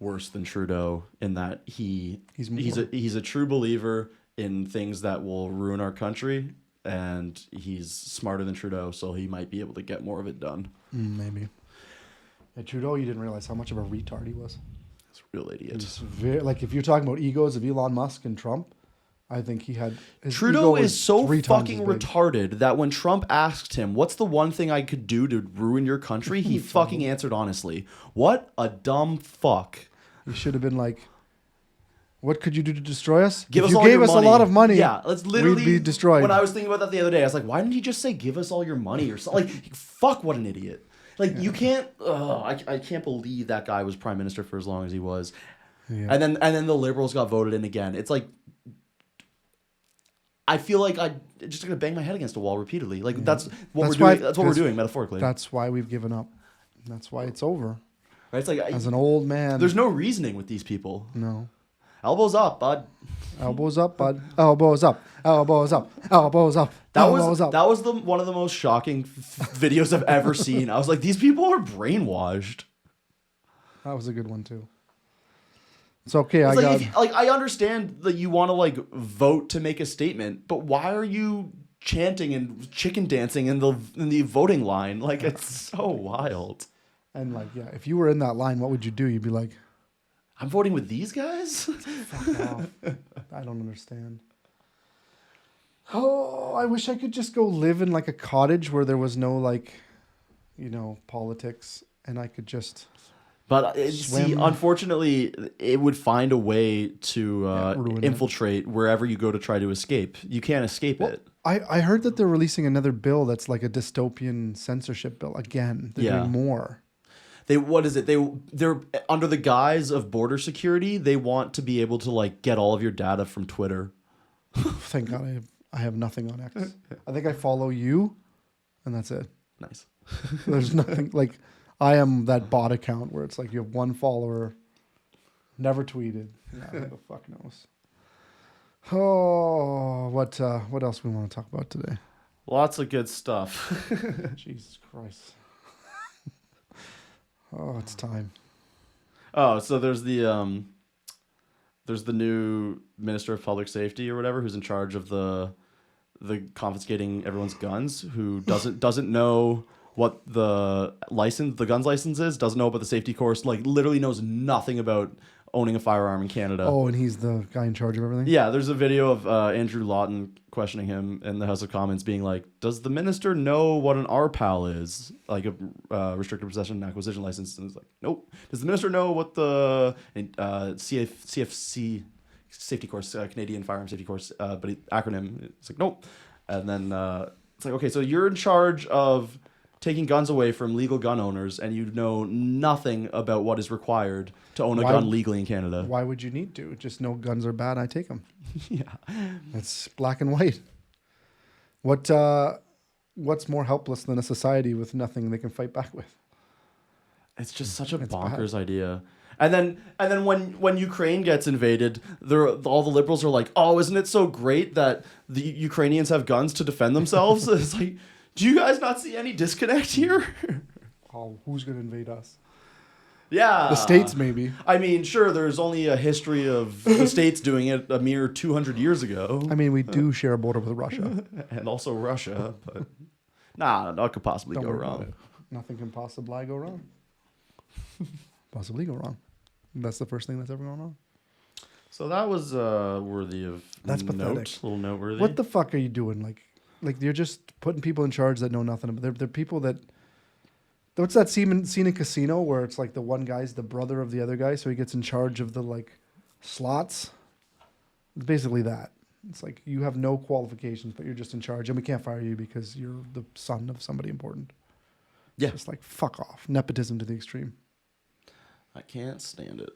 worse than Trudeau in that he's a true believer in things that will ruin our country, and he's smarter than Trudeau, so he might be able to get more of it done. Maybe. Yeah, Trudeau, you didn't realize how much of a retard he was. He's a real idiot. Like if you're talking about egos of Elon Musk and Trump, I think he had... Trudeau is so fucking retarded that when Trump asked him, what's the one thing I could do to ruin your country? He fucking answered honestly. What a dumb fuck. He should have been like, what could you do to destroy us? Give if us you all gave your us money. A lot of money, yeah, let's literally we'd be destroyed. When I was thinking about that the other day, I was like, why didn't he just say, give us all your money or something? Like, fuck, what an idiot. Like, you can't... I can't believe that guy was prime minister for as long as he was. Yeah. And then the Liberals got voted in again. It's like... I feel like I just going to bang my head against a wall repeatedly. Like, that's what we're doing. That's what we're doing, metaphorically. That's why we've given up. That's why it's over. Right? It's like... As an old man... There's no reasoning with these people. No. Elbows up, bud. Elbows up, bud. Elbows up. Elbows up. Elbows up. That was one of the most shocking videos I've ever seen. I was like, these people are brainwashed. That was a good one too. It's okay. I understand that you want to like vote to make a statement, but why are you chanting and chicken dancing in the voting line? Like it's so wild. And like, yeah, if you were in that line, what would you do? You'd be like, I'm voting with these guys? Fuck off. I don't understand. Oh, I wish I could just go live in like a cottage where there was no like, politics, and I could just. But see, unfortunately, it would find a way to infiltrate wherever you go to try to escape. You can't escape it. I heard that they're releasing another bill that's like a dystopian censorship bill again. They're doing more. They're under the guise of border security. They want to be able to like get all of your data from Twitter. Thank God I have nothing on X. I think I follow you, and that's it. Nice. There's nothing like. I am that bot account where it's like you have one follower, never tweeted. Yeah, who the fuck knows? Oh, what else we want to talk about today? Lots of good stuff. Jesus Christ. Oh, it's time. Oh, so there's the new Minister of Public Safety or whatever who's in charge of the confiscating everyone's guns, who doesn't know what the guns license is, doesn't know about the safety course, like literally knows nothing about owning a firearm in Canada. Oh, and he's the guy in charge of everything? Yeah, there's a video of Andrew Lawton questioning him in the House of Commons being like, does the minister know what an RPAL is? Like a restricted possession and acquisition license. And it's like, nope. Does the minister know what the CFC safety course, Canadian Firearm Safety Course, but acronym, it's like, nope. And then it's like, okay, so you're in charge of taking guns away from legal gun owners, and you know nothing about what is required to own a gun legally in Canada. Why would you need to? Just know guns are bad, I take them. Yeah. It's black and white. What's more helpless than a society with nothing they can fight back with? It's just such a bonkers idea. And then when Ukraine gets invaded, all the liberals are like, oh, isn't it so great that the Ukrainians have guns to defend themselves? It's like, do you guys not see any disconnect here? Oh, who's going to invade us? Yeah. The States, maybe. I mean, sure, there's only a history of the States doing it a mere 200 years ago. I mean, we do share a border with Russia. And also Russia, but that could possibly go wrong. Nothing can possibly go wrong. Possibly go wrong. That's the first thing that's ever gone wrong. So that was worthy of That's pathetic. A little noteworthy. What the fuck are you doing? Like you're just putting people in charge that know nothing about. They're people that. What's that scene in Casino where it's like the one guy's the brother of the other guy, so he gets in charge of the like slots. It's basically that. It's like you have no qualifications, but you're just in charge, and we can't fire you because you're the son of somebody important. Yeah, it's like fuck off, nepotism to the extreme. I can't stand it.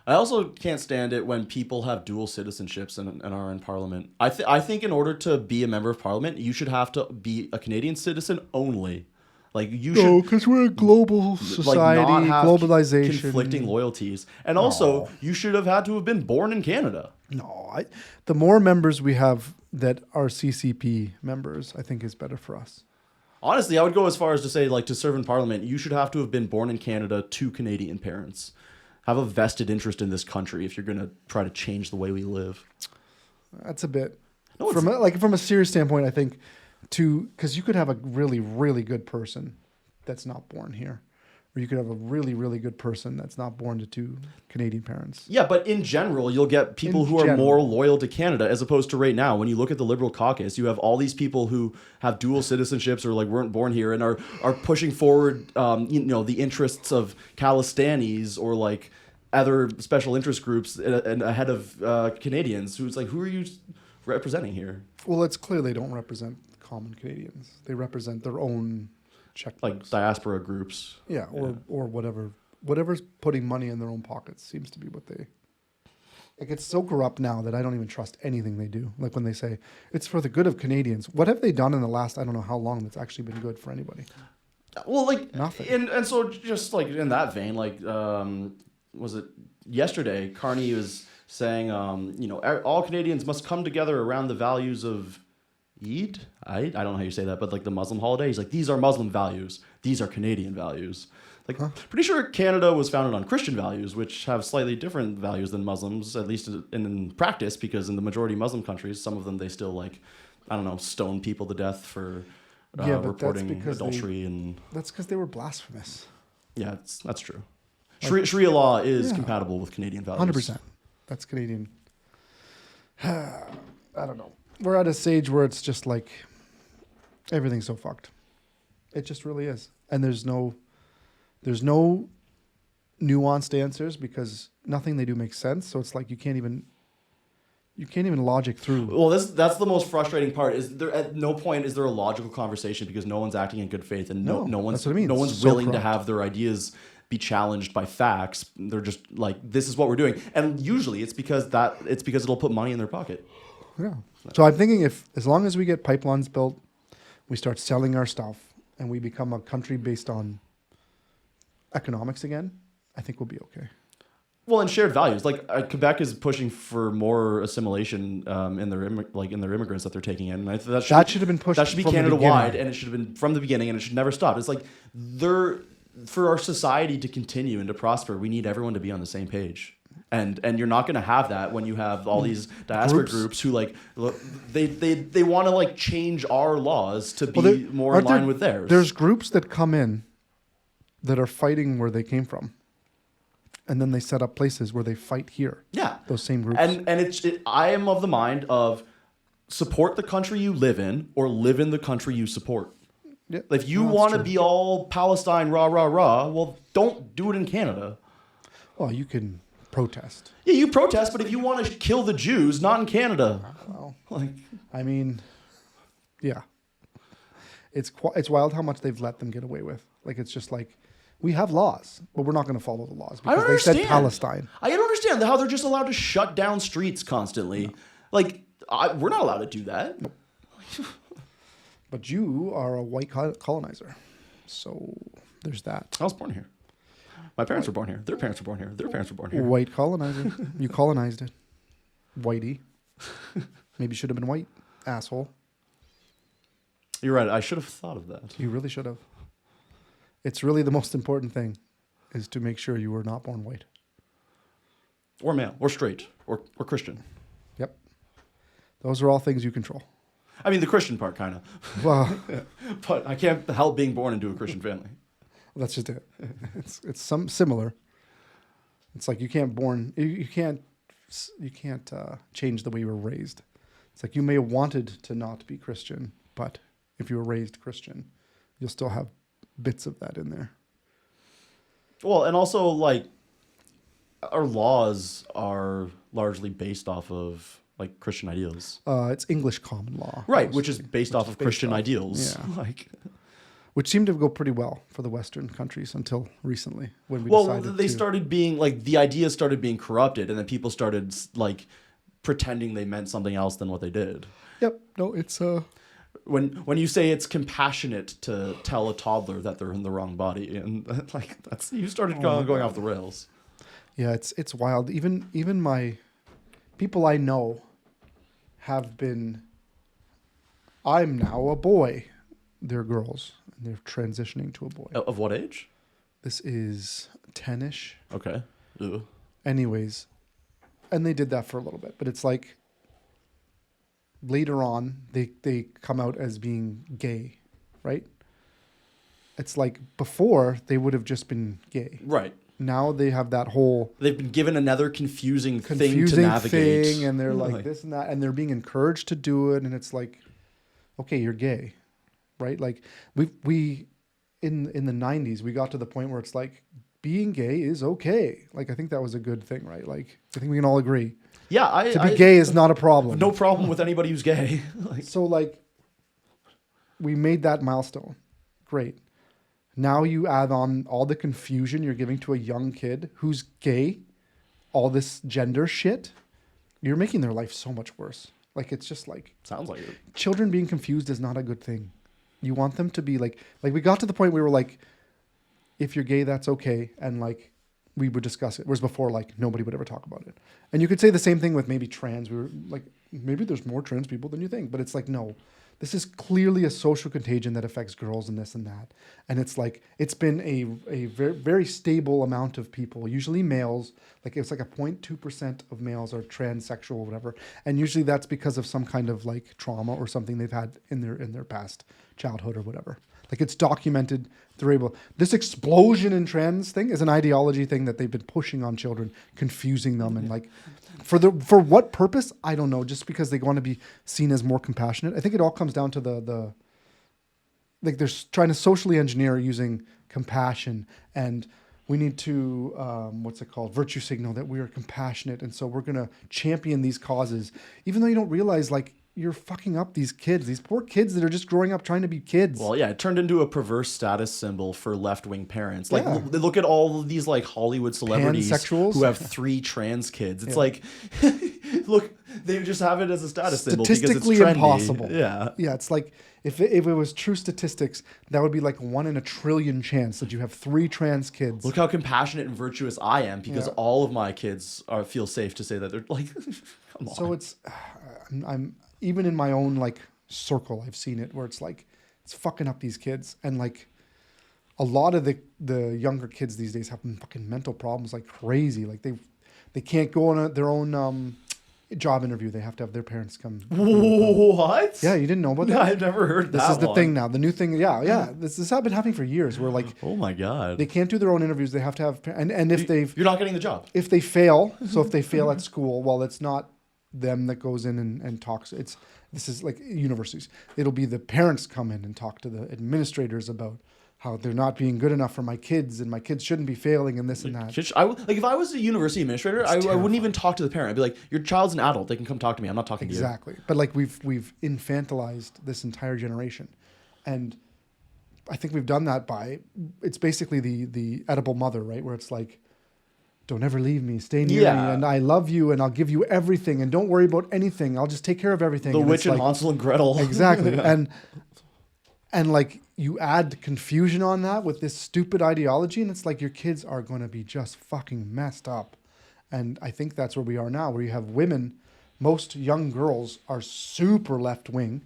I also can't stand it when people have dual citizenships and are in Parliament. I think in order to be a member of Parliament, you should have to be a Canadian citizen only. Like you should. No, because we're a global society, not have globalization, conflicting loyalties, and also you should have had to have been born in Canada. No, the more members we have that are CCP members, I think is better for us. Honestly, I would go as far as to say, like, to serve in Parliament, you should have to have been born in Canada to Canadian parents. Have a vested interest in this country if you're going to try to change the way we live. That's a bit. No, from a serious standpoint, I think, because you could have a really, really good person that's not born here. Or you could have a really, really good person that's not born to two Canadian parents. Yeah, but in general, you'll get people who are more loyal to Canada as opposed to right now. When you look at the Liberal caucus, you have all these people who have dual citizenships or like weren't born here and are pushing forward, the interests of Khalistanis or like other special interest groups and ahead of Canadians. Who's like, who are you representing here? Well, it's clear they don't represent common Canadians. They represent their own checkbooks. Like diaspora groups. Yeah, or whatever. Whatever's putting money in their own pockets seems to be what they... Like, it's so corrupt now that I don't even trust anything they do. Like, when they say, it's for the good of Canadians. What have they done in the last, I don't know how long, that's actually been good for anybody? Well, like... Nothing. And so, just, like, in that vein, like, was it yesterday, Carney was saying, all Canadians must come together around the values of... Eid? I don't know how you say that, but like the Muslim holiday. He's like, these are Muslim values. These are Canadian values. Like, pretty sure Canada was founded on Christian values, which have slightly different values than Muslims, at least in practice, because in the majority Muslim countries, some of them, they still like, I don't know, stone people to death for reporting adultery. That's because they were blasphemous. Yeah, that's true. Sharia law is compatible with Canadian values. 100%. That's Canadian. I don't know. we're at a stage where it's just like everything's so fucked. It just really is. And there's no nuanced answers because nothing they do makes sense. So it's like you can't even logic through. Well, that's the most frustrating part. Is there at no point is there a logical conversation because no one's acting in good faith and no one's that's what I mean. No one's so willing corrupt. to have their ideas be challenged by facts. They're just like, this is what we're doing, and usually it's because it'll put money in their pocket. Yeah. So I'm thinking as long as we get pipelines built, we start selling our stuff, and we become a country based on economics again, I think we'll be okay. Well, and shared values. Like Quebec is pushing for more assimilation in their immigrants that they're taking in. And that should have been pushed. That should be from Canada wide, and it should have been from the beginning, and it should never stop. It's like for our society to continue and to prosper, we need everyone to be on the same page. And you're not going to have that when you have all these diaspora groups who like they want to like change our laws to be more in line with theirs. There's groups that come in that are fighting where they came from, and then they set up places where they fight here. Yeah, those same groups. And I am of the mind of support the country you live in or live in the country you support. Yeah, if you want to be all Palestine rah rah rah, well, don't do it in Canada. Well, you can protest. Yeah, you protest, but if you want to kill the Jews, not in Canada. Well, like, I mean, yeah, it's wild how much they've let them get away with. Like, it's just like we have laws, but we're not going to follow the laws because they said Palestine. I don't understand how they're just allowed to shut down streets constantly. No. Like, we're not allowed to do that. Nope. But you are a white colonizer, so there's that. I was born here. My parents were born here. Their parents were born here. Their parents were born here. White colonizer. You colonized it. Whitey. Maybe you should have been white, asshole. You're right. I should have thought of that. You really should have. It's really the most important thing is to make sure you were not born white. Or male, or straight, or Christian. Yep. Those are all things you control. I mean, the Christian part, kind of. Well, but I can't help being born into a Christian family. That's just it. It's some similar. It's like you can't change the way you were raised. It's like you may have wanted to not be Christian, but if you were raised Christian, you'll still have bits of that in there. Well, and also like our laws are largely based off of like Christian ideals. It's English common law, right? Which is based off of Christian ideals. Yeah. Like, which seemed to go pretty well for the Western countries until recently when we decided they started being like the ideas started being corrupted, and then people started like pretending they meant something else than what they did. Yep. No, it's when you say it's compassionate to tell a toddler that they're in the wrong body, and like that's you started going off the rails. Yeah, it's wild. Even my people I know have been. I'm now a boy. They're girls, and they're transitioning to a boy. Of what age? This is 10-ish. Okay. Ugh. Anyways, and they did that for a little bit, but it's like later on they come out as being gay, right? It's like before they would have just been gay. Right. Now they have that whole... They've been given another confusing thing to navigate. And they're like this and that, and they're being encouraged to do it, and it's like, okay, you're gay, right? Like we in the 90s, we got to the point where it's like being gay is okay. Like I think that was a good thing, right? Like I think we can all agree. Yeah, to be gay is not a problem. No problem with anybody who's gay. So like we made that milestone. Great. Now you add on all the confusion you're giving to a young kid who's gay, all this gender shit. You're making their life so much worse. Like, it's just like... Sounds like it. Children being confused is not a good thing. You want them to be like we got to the point where we were like, if you're gay, that's okay. And like, we would discuss it. Whereas before, like, nobody would ever talk about it. And you could say the same thing with maybe trans. We were like, maybe there's more trans people than you think. But it's like, no. This is clearly a social contagion that affects girls and this and that. And it's like, it's been a very, very stable amount of people, usually males. Like it's like a 0.2% of males are transsexual or whatever. And usually that's because of some kind of like trauma or something they've had in their past childhood or whatever. Like it's documented. They're able. This explosion in trans thing is an ideology thing that they've been pushing on children, confusing them, and like for what purpose? I don't know. Just because they want to be seen as more compassionate. I think it all comes down to the like they're trying to socially engineer using compassion, and we need to what's it called? Virtue signal that we are compassionate, and so we're gonna champion these causes, even though you don't realize like. You're fucking up these kids, these poor kids that are just growing up trying to be kids. Well, yeah, it turned into a perverse status symbol for left-wing parents. Like, look at all of these like Hollywood celebrities who have 3 trans kids. It's like, look, they just have it as a status symbol because it's trendy. Impossible. Yeah, it's like if it was true statistics, that would be like 1 in a trillion chance that you have 3 trans kids. Look how compassionate and virtuous I am because all of my kids feel safe to say that they're like. Come on. So it's, I'm. Even in my own like circle, I've seen it where it's like it's fucking up these kids, and like a lot of the younger kids these days have fucking mental problems like crazy. Like they can't go on their own job interview. They have to have their parents come. What? Yeah, you didn't know about that? No, I've never heard this. This is the thing now. The new thing. Yeah. This has been happening for years. Where like, oh my god, they can't do their own interviews. They have to have and if you're not getting the job. If they fail, so if they fail at school, well, it's not them that goes in and talks. This is like universities. It'll be the parents come in and talk to the administrators about how they're not being good enough for my kids and my kids shouldn't be failing and this and that. Like if I was a university administrator, I wouldn't even talk to the parent. I'd be like, your child's an adult. They can come talk to me. I'm not talking to you. Exactly. But like we've infantilized this entire generation. And I think we've done that by, it's basically the edible mother, right? Where it's like, don't ever leave me, stay near me, and I love you, and I'll give you everything, and don't worry about anything. I'll just take care of everything. The witch and Hansel and Gretel. Exactly. And like you add confusion on that with this stupid ideology, and it's like your kids are going to be just fucking messed up. And I think that's where we are now, where you have women, most young girls are super left-wing,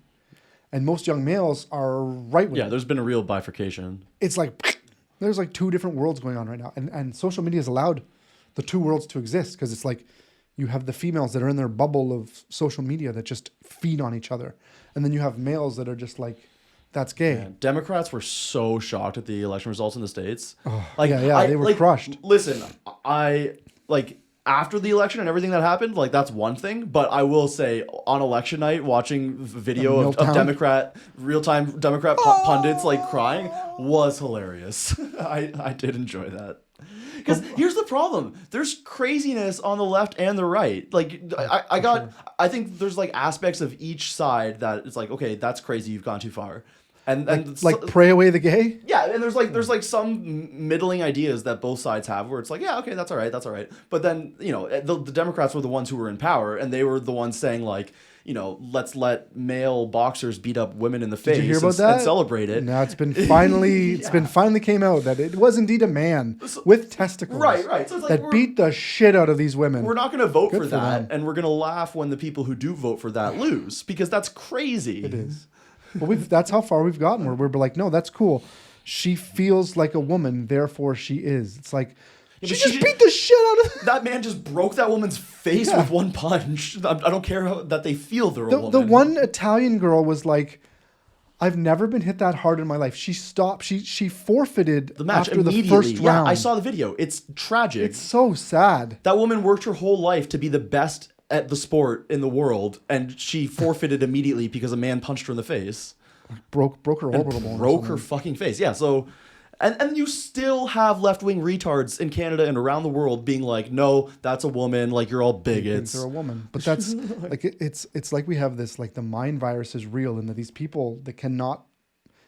and most young males are right-wing. Yeah, there's been a real bifurcation. It's like, there's like 2 different worlds going on right now. And social media has allowed the 2 worlds to exist, because it's like you have the females that are in their bubble of social media that just feed on each other, and then you have males that are just like, that's gay. Man, Democrats were so shocked at the election results in the States. They were crushed. Listen, I like after the election and everything that happened, like that's one thing, but I will say on election night watching video of real-time Democrat pundits like crying was hilarious. I did enjoy that. Because here's the problem. There's craziness on the left and the right. Like I think there's like aspects of each side that it's like, okay, that's crazy. You've gone too far. And like pray away the gay? Yeah, and there's like some middling ideas that both sides have where it's like, yeah, okay, that's all right. But then, you know, the Democrats were the ones who were in power, and they were the ones saying like, you know, let's let male boxers beat up women in the face. Did you hear about that? And celebrate it. Now it's been finally came out that it was indeed a man with testicles. Right. So it's like that beat the shit out of these women. We're not going to vote for that, and we're going to laugh when the people who do vote for that lose, because that's crazy. It is. But that's how far we've gotten, where we're like, no, that's cool. She feels like a woman, therefore she is. It's like, she just beat the shit out of that man. Just broke that woman's face with one punch. I don't care that they feel they're a woman. The one Italian girl was like, I've never been hit that hard in my life. She stopped. She forfeited the match after immediately. The first round. I saw the video. It's tragic. It's so sad. That woman worked her whole life to be the best at the sport in the world, and she forfeited immediately because a man punched her in the face. Broke her orbital bone. Broke her fucking face. Yeah, so... And you still have left-wing retards in Canada and around the world being like, no, that's a woman, like you're all bigots. They're a woman. But that's like it's like we have this, like the mind virus is real, and that these people that cannot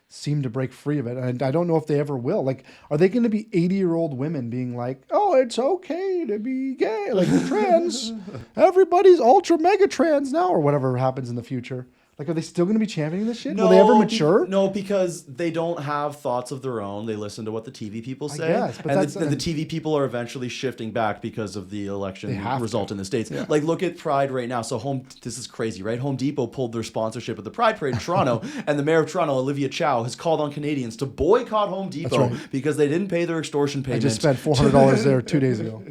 seem to break free of it. And I don't know if they ever will. Like, are they going to be 80-year-old women being like, oh, it's okay to be gay, like trans, everybody's ultra mega trans now, or whatever happens in the future? Like, are they still going to be championing this shit? No, will they ever mature? No, because they don't have thoughts of their own. They listen to what the TV people say. Yes, but and the TV people are eventually shifting back because of the election result in the States. Yeah. Like, look at Pride right now. So this is crazy, right? Home Depot pulled their sponsorship of the Pride Parade in Toronto, and the mayor of Toronto, Olivia Chow, has called on Canadians to boycott Home Depot because they didn't pay their extortion payment. I just spent $400 there 2 days ago.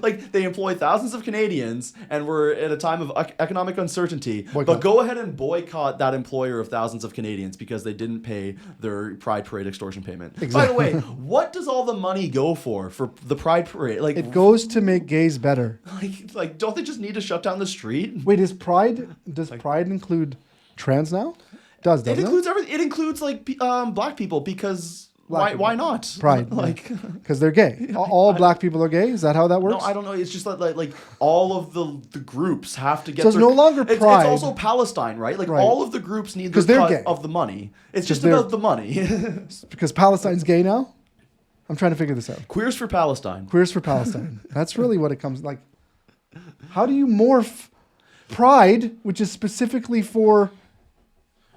Like, they employ thousands of Canadians, and we're at a time of economic uncertainty. Boycott. But go ahead and boycott that employer of thousands of Canadians because they didn't pay their Pride Parade extortion payment. Exactly. By the way, what does all the money go for the Pride Parade? Like, It goes to make gays better. like, don't they just need to shut down the street? Wait, does Pride include trans now? Doesn't It includes everything. It includes like black people because why not? Pride, like, because they're gay. All black people are gay. Is that how that works? no, I don't know. It's just like all of the groups have to get. So it's no longer Pride. It's also Palestine, right? Like Right. all of the groups need their they're cut gay. of the money. It's just they're- about the money. Because Palestine's gay now. I'm trying to figure this out. Queers for Palestine. Queers for Palestine. That's really what it comes like. How do you morph Pride, which is specifically for,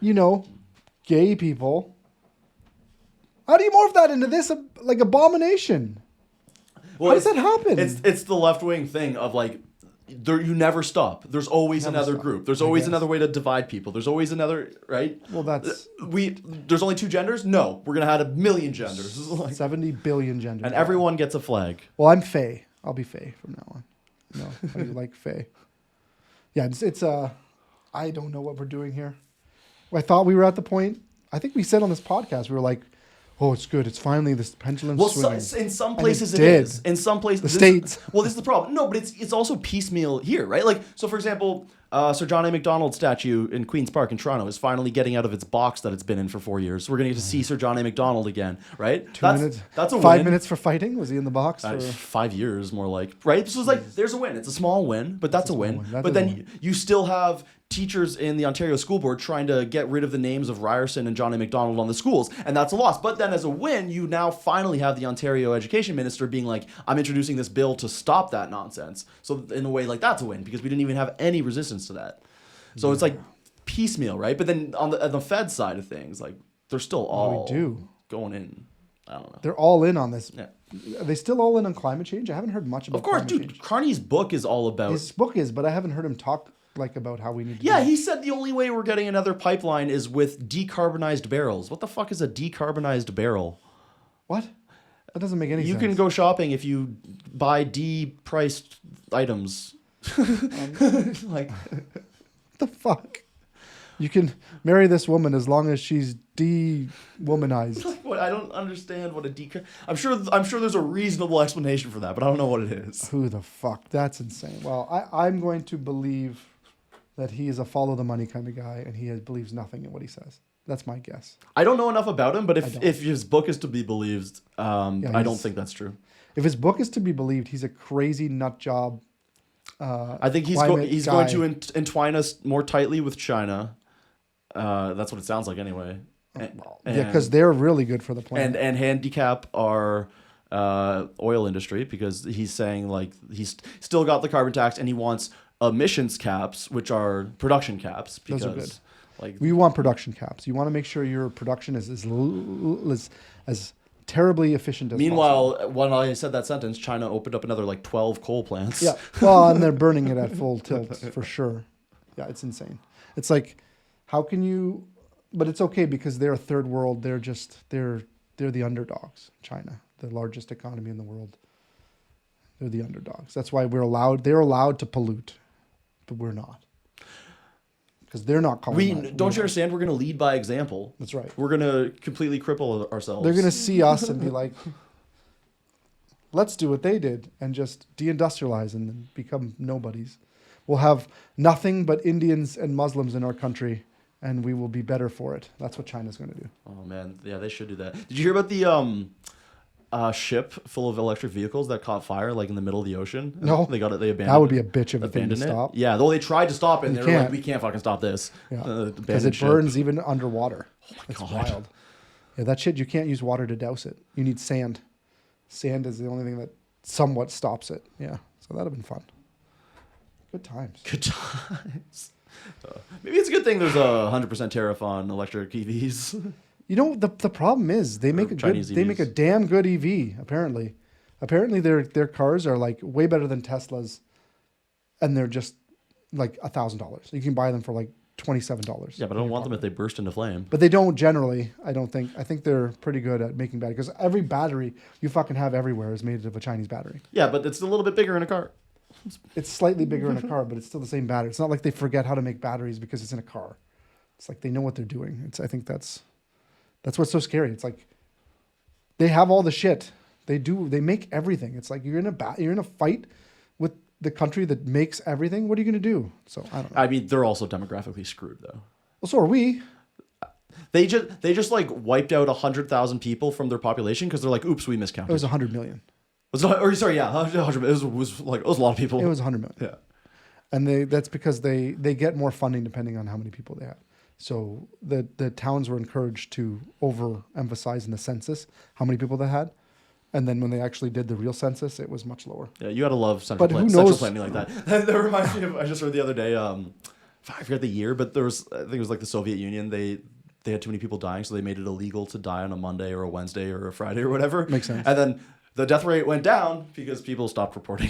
gay people? How do you morph that into this like abomination? Well, How does that happen? It's the left wing thing of like. You never stop. There's always another group. There's always another way to divide people. There's always another, right? Well, that's there's only 2 genders? No, we're gonna have 1 million genders. 70 billion genders. And everyone gets a flag. Well, I'm Faye. I'll be Faye from now on. No, how do you like Faye? Yeah, it's I don't know what we're doing here. I thought we were at the point. I think we said on this podcast we were like, oh, it's good. It's finally this pendulum swinging. In some places it did. is. In some places, The States. Well, this is the problem. No, but it's also piecemeal here, right? Like, so for example, Sir John A. Macdonald statue in Queen's Park in Toronto is finally getting out of its box that it's been in for 4 years. So we're gonna get to see Sir John A. Macdonald again, right? 2 minutes. That's a 5 win. minutes for fighting. Was he in the box? For... 5 years, more like, right? So it's like there's a win. It's a small win, but that's a win. But then you still have teachers in the Ontario School Board trying to get rid of the names of Ryerson and John A. Macdonald on the schools, and that's a loss. But then as a win, you now finally have the Ontario Education Minister being like, I'm introducing this bill to stop that nonsense. So in a way, like, that's a win because we didn't even have any resistance to that. So it's like piecemeal, right? But then on the Fed side of things, like, they're still all going in. I don't know. They're all in on this. Yeah. Are they still all in on climate change? I haven't heard much about climate change. Dude, Carney's book is all about... His book is, but I haven't heard him talk about how we need to Yeah, he said the only way we're getting another pipeline is with decarbonized barrels. What the fuck is a decarbonized barrel? What? That doesn't make any sense. You can go shopping if you buy D-priced items. Like... What the fuck? You can marry this woman as long as she's de-womanized. What? I don't understand what a I'm sure there's a reasonable explanation for that, but I don't know what it is. Who the fuck? That's insane. Well, I'm going to believe that he is a follow the money kind of guy, and he believes nothing in what he says. That's my guess. I don't know enough about him, but if his book is to be believed, I don't think that's true. If his book is to be believed, he's a crazy nut job. I think he's going to entwine us more tightly with China. That's what it sounds like anyway. Because they're really good for the planet. And handicap our oil industry because he's saying like he's still got the carbon tax and he wants emissions caps, which are production caps. Because, those are good. Like we want production caps. You want to make sure your production is as terribly efficient as Meanwhile, possible. when I said that sentence, China opened up another like 12 coal plants. Yeah, well, and they're burning it at full tilt for sure. Yeah, it's insane. It's like, how can you? But it's okay because they're a third world. They're the underdogs. China, the largest economy in the world. They're the underdogs. That's why they're allowed to pollute, but we're not. Because they're not calling. Don't you understand? We're going to lead by example. That's right. We're going to completely cripple ourselves. They're going to see us and be like, let's do what they did and just deindustrialize and then become nobodies. We'll have nothing but Indians and Muslims in our country, and we will be better for it. That's what China's going to do. Oh man, yeah, they should do that. Did you hear about the ship full of electric vehicles that caught fire like in the middle of the ocean? No, they abandoned. That would be a bitch of a thing to stop. Yeah, though they tried to stop it, and they were like, "We can't fucking stop this." Yeah, because it burns even underwater. Oh my God. Wild. Yeah, that shit. You can't use water to douse it. You need sand. Sand is the only thing that somewhat stops it. Yeah, so that'd have been fun. Good times. Good times. Maybe it's a good thing there's a 100% tariff on electric EVs. You know, the problem is they make a damn good EV. Apparently their cars are like way better than Teslas, and they're just like $1,000. You can buy them for like $27. Yeah, but I don't want them if they burst into flame. But they don't generally, I don't think. I think they're pretty good at making batteries. Because every battery you fucking have everywhere is made of a Chinese battery. Yeah, but it's a little bit bigger in a car. It's slightly bigger in a car, but it's still the same battery. It's not like they forget how to make batteries because it's in a car. It's like they know what they're doing. I think that's what's so scary. It's like they have all the shit. They make everything. It's like you're in a fight with the country that makes everything. What are you going to do? So I don't know. I mean, they're also demographically screwed though. Well, so are we. They just like wiped out 100,000 people from their population because they're like, oops, we miscounted. It was 100 million. It was a lot of people. It was 100 million. Yeah. And that's because they get more funding depending on how many people they have. So the towns were encouraged to overemphasize in the census how many people they had. And then when they actually did the real census, it was much lower. Yeah, you gotta love central planning like that. That reminds me of, I just heard the other day, I forget the year, but I think it was like the Soviet Union. They had too many people dying, so they made it illegal to die on a Monday or a Wednesday or a Friday or whatever. Makes sense. And then the death rate went down because people stopped reporting.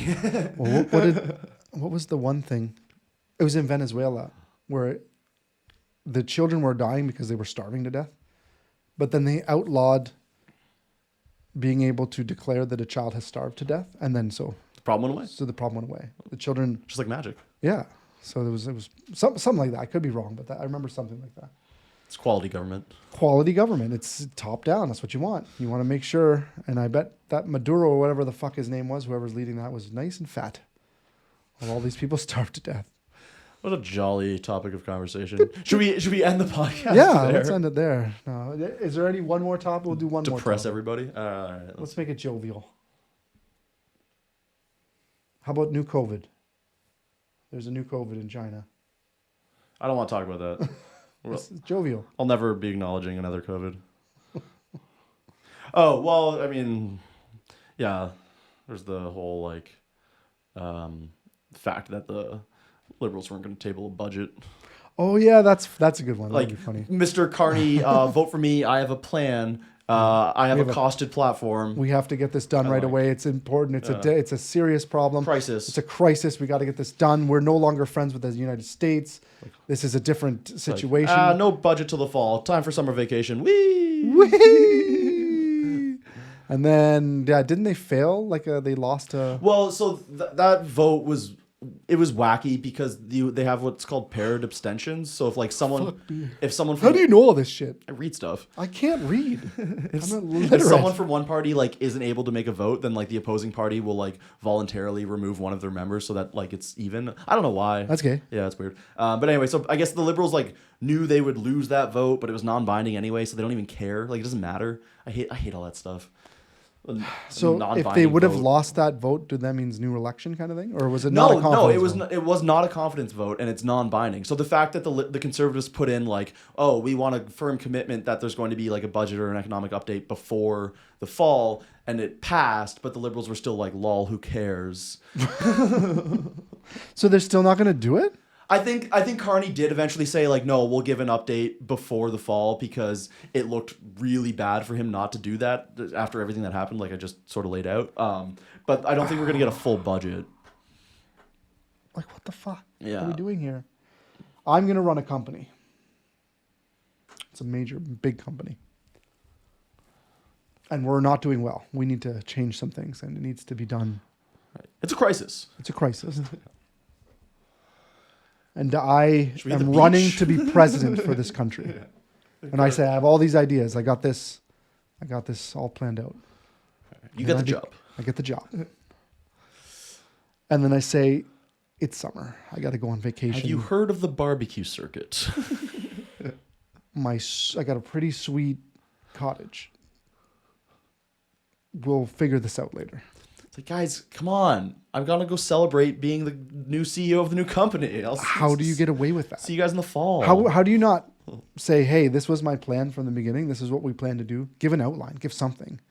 Well, what was the one thing? It was in Venezuela where the children were dying because they were starving to death, but then they outlawed being able to declare that a child has starved to death, and then the problem went away. So the problem went away. The children, just like magic. Yeah. So it was something like that. I could be wrong, but I remember something like that. It's quality government. Quality government. It's top down. That's what you want. You want to make sure. And I bet that Maduro or whatever the fuck his name was, whoever's leading that, was nice and fat. While all these people starved to death. What a jolly topic of conversation. Should we end the podcast? Yeah, let's end it there. No, is there one more topic? We'll do one more. Depress everybody. All right, let's make it jovial. How about new COVID? There's a new COVID in China. I don't want to talk about that. It's jovial. I'll never be acknowledging another COVID. Oh, well, I mean, yeah, there's the whole like fact that the Liberals weren't going to table a budget. Oh yeah, that's a good one. Like, that'd be funny. Mr. Carney, vote for me. I have a plan. I have a costed platform. We have to get this done right away. It's important. It's a serious problem. Crisis. It's a crisis. We got to get this done. We're no longer friends with the United States. This is a different situation. No budget till the fall. Time for summer vacation. Whee! Whee! And then, didn't they fail? Like they lost a... Well, so that vote was... It was wacky because they have what's called paired abstentions. So if someone How do you know all this shit? I read stuff. I can't read. I'm not literate. If someone from one party isn't able to make a vote, then the opposing party will voluntarily remove one of their members so that it's even. I don't know why. That's gay. Yeah, that's weird. But anyway, so I guess the Liberals knew they would lose that vote, but it was non-binding anyway, so they don't even care. It doesn't matter. I hate all that stuff. So if they would have lost that vote, did that means new election kind of thing, or was it not a confidence vote? It was not a confidence vote, and it's non-binding. So the fact that the Conservatives put in we want a firm commitment that there's going to be a budget or an economic update before the fall, and it passed, but the Liberals were still lol, who cares? So they're still not going to do it? I think Carney did eventually say no, we'll give an update before the fall because it looked really bad for him not to do that after everything that happened, I just sort of laid out. But I don't think we're gonna get a full budget. What the fuck? Yeah. What are we doing here? I'm gonna run a company. It's a big company, and we're not doing well. We need to change some things, and it needs to be done. Right. It's a crisis. It's a crisis. And I am running to be president for this country. Yeah. And I say, I have all these ideas. I got this all planned out. You get the job. I get the job. And then I say, it's summer. I got to go on vacation. Have you heard of the barbecue circuit? I got a pretty sweet cottage. We'll figure this out later. Guys, come on. I'm going to go celebrate being the new CEO of the new company. How do you get away with that? See you guys in the fall. How do you not say, hey, this was my plan from the beginning. This is what we plan to do. Give an outline. Give something.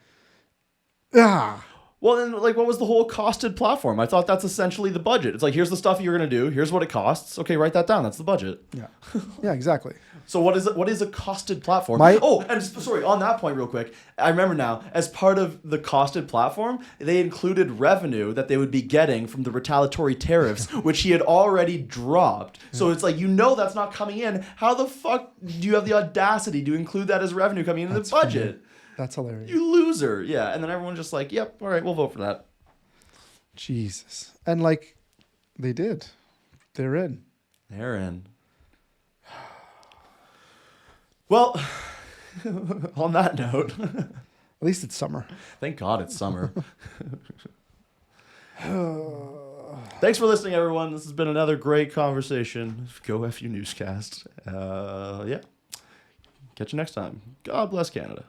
Well, then, like, what was the whole costed platform? I thought that's essentially the budget. It's like, here's the stuff you're going to do. Here's what it costs. Okay, write that down. That's the budget. Yeah. Yeah, exactly. So what is it? What is a costed platform? Sorry, on that point real quick. I remember now, as part of the costed platform, they included revenue that they would be getting from the retaliatory tariffs, which he had already dropped. So it's like, that's not coming in. How the fuck do you have the audacity to include that as revenue coming into the budget? Funny. That's hilarious. You loser. Yeah. And then everyone's just like, yep, all right, we'll vote for that. Jesus. And like, they did. They're in. They're in. Well, on that note. At least it's summer. Thank God it's summer. Thanks for listening, everyone. This has been another great conversation. Go F you Newscast. Yeah. Catch you next time. God bless Canada.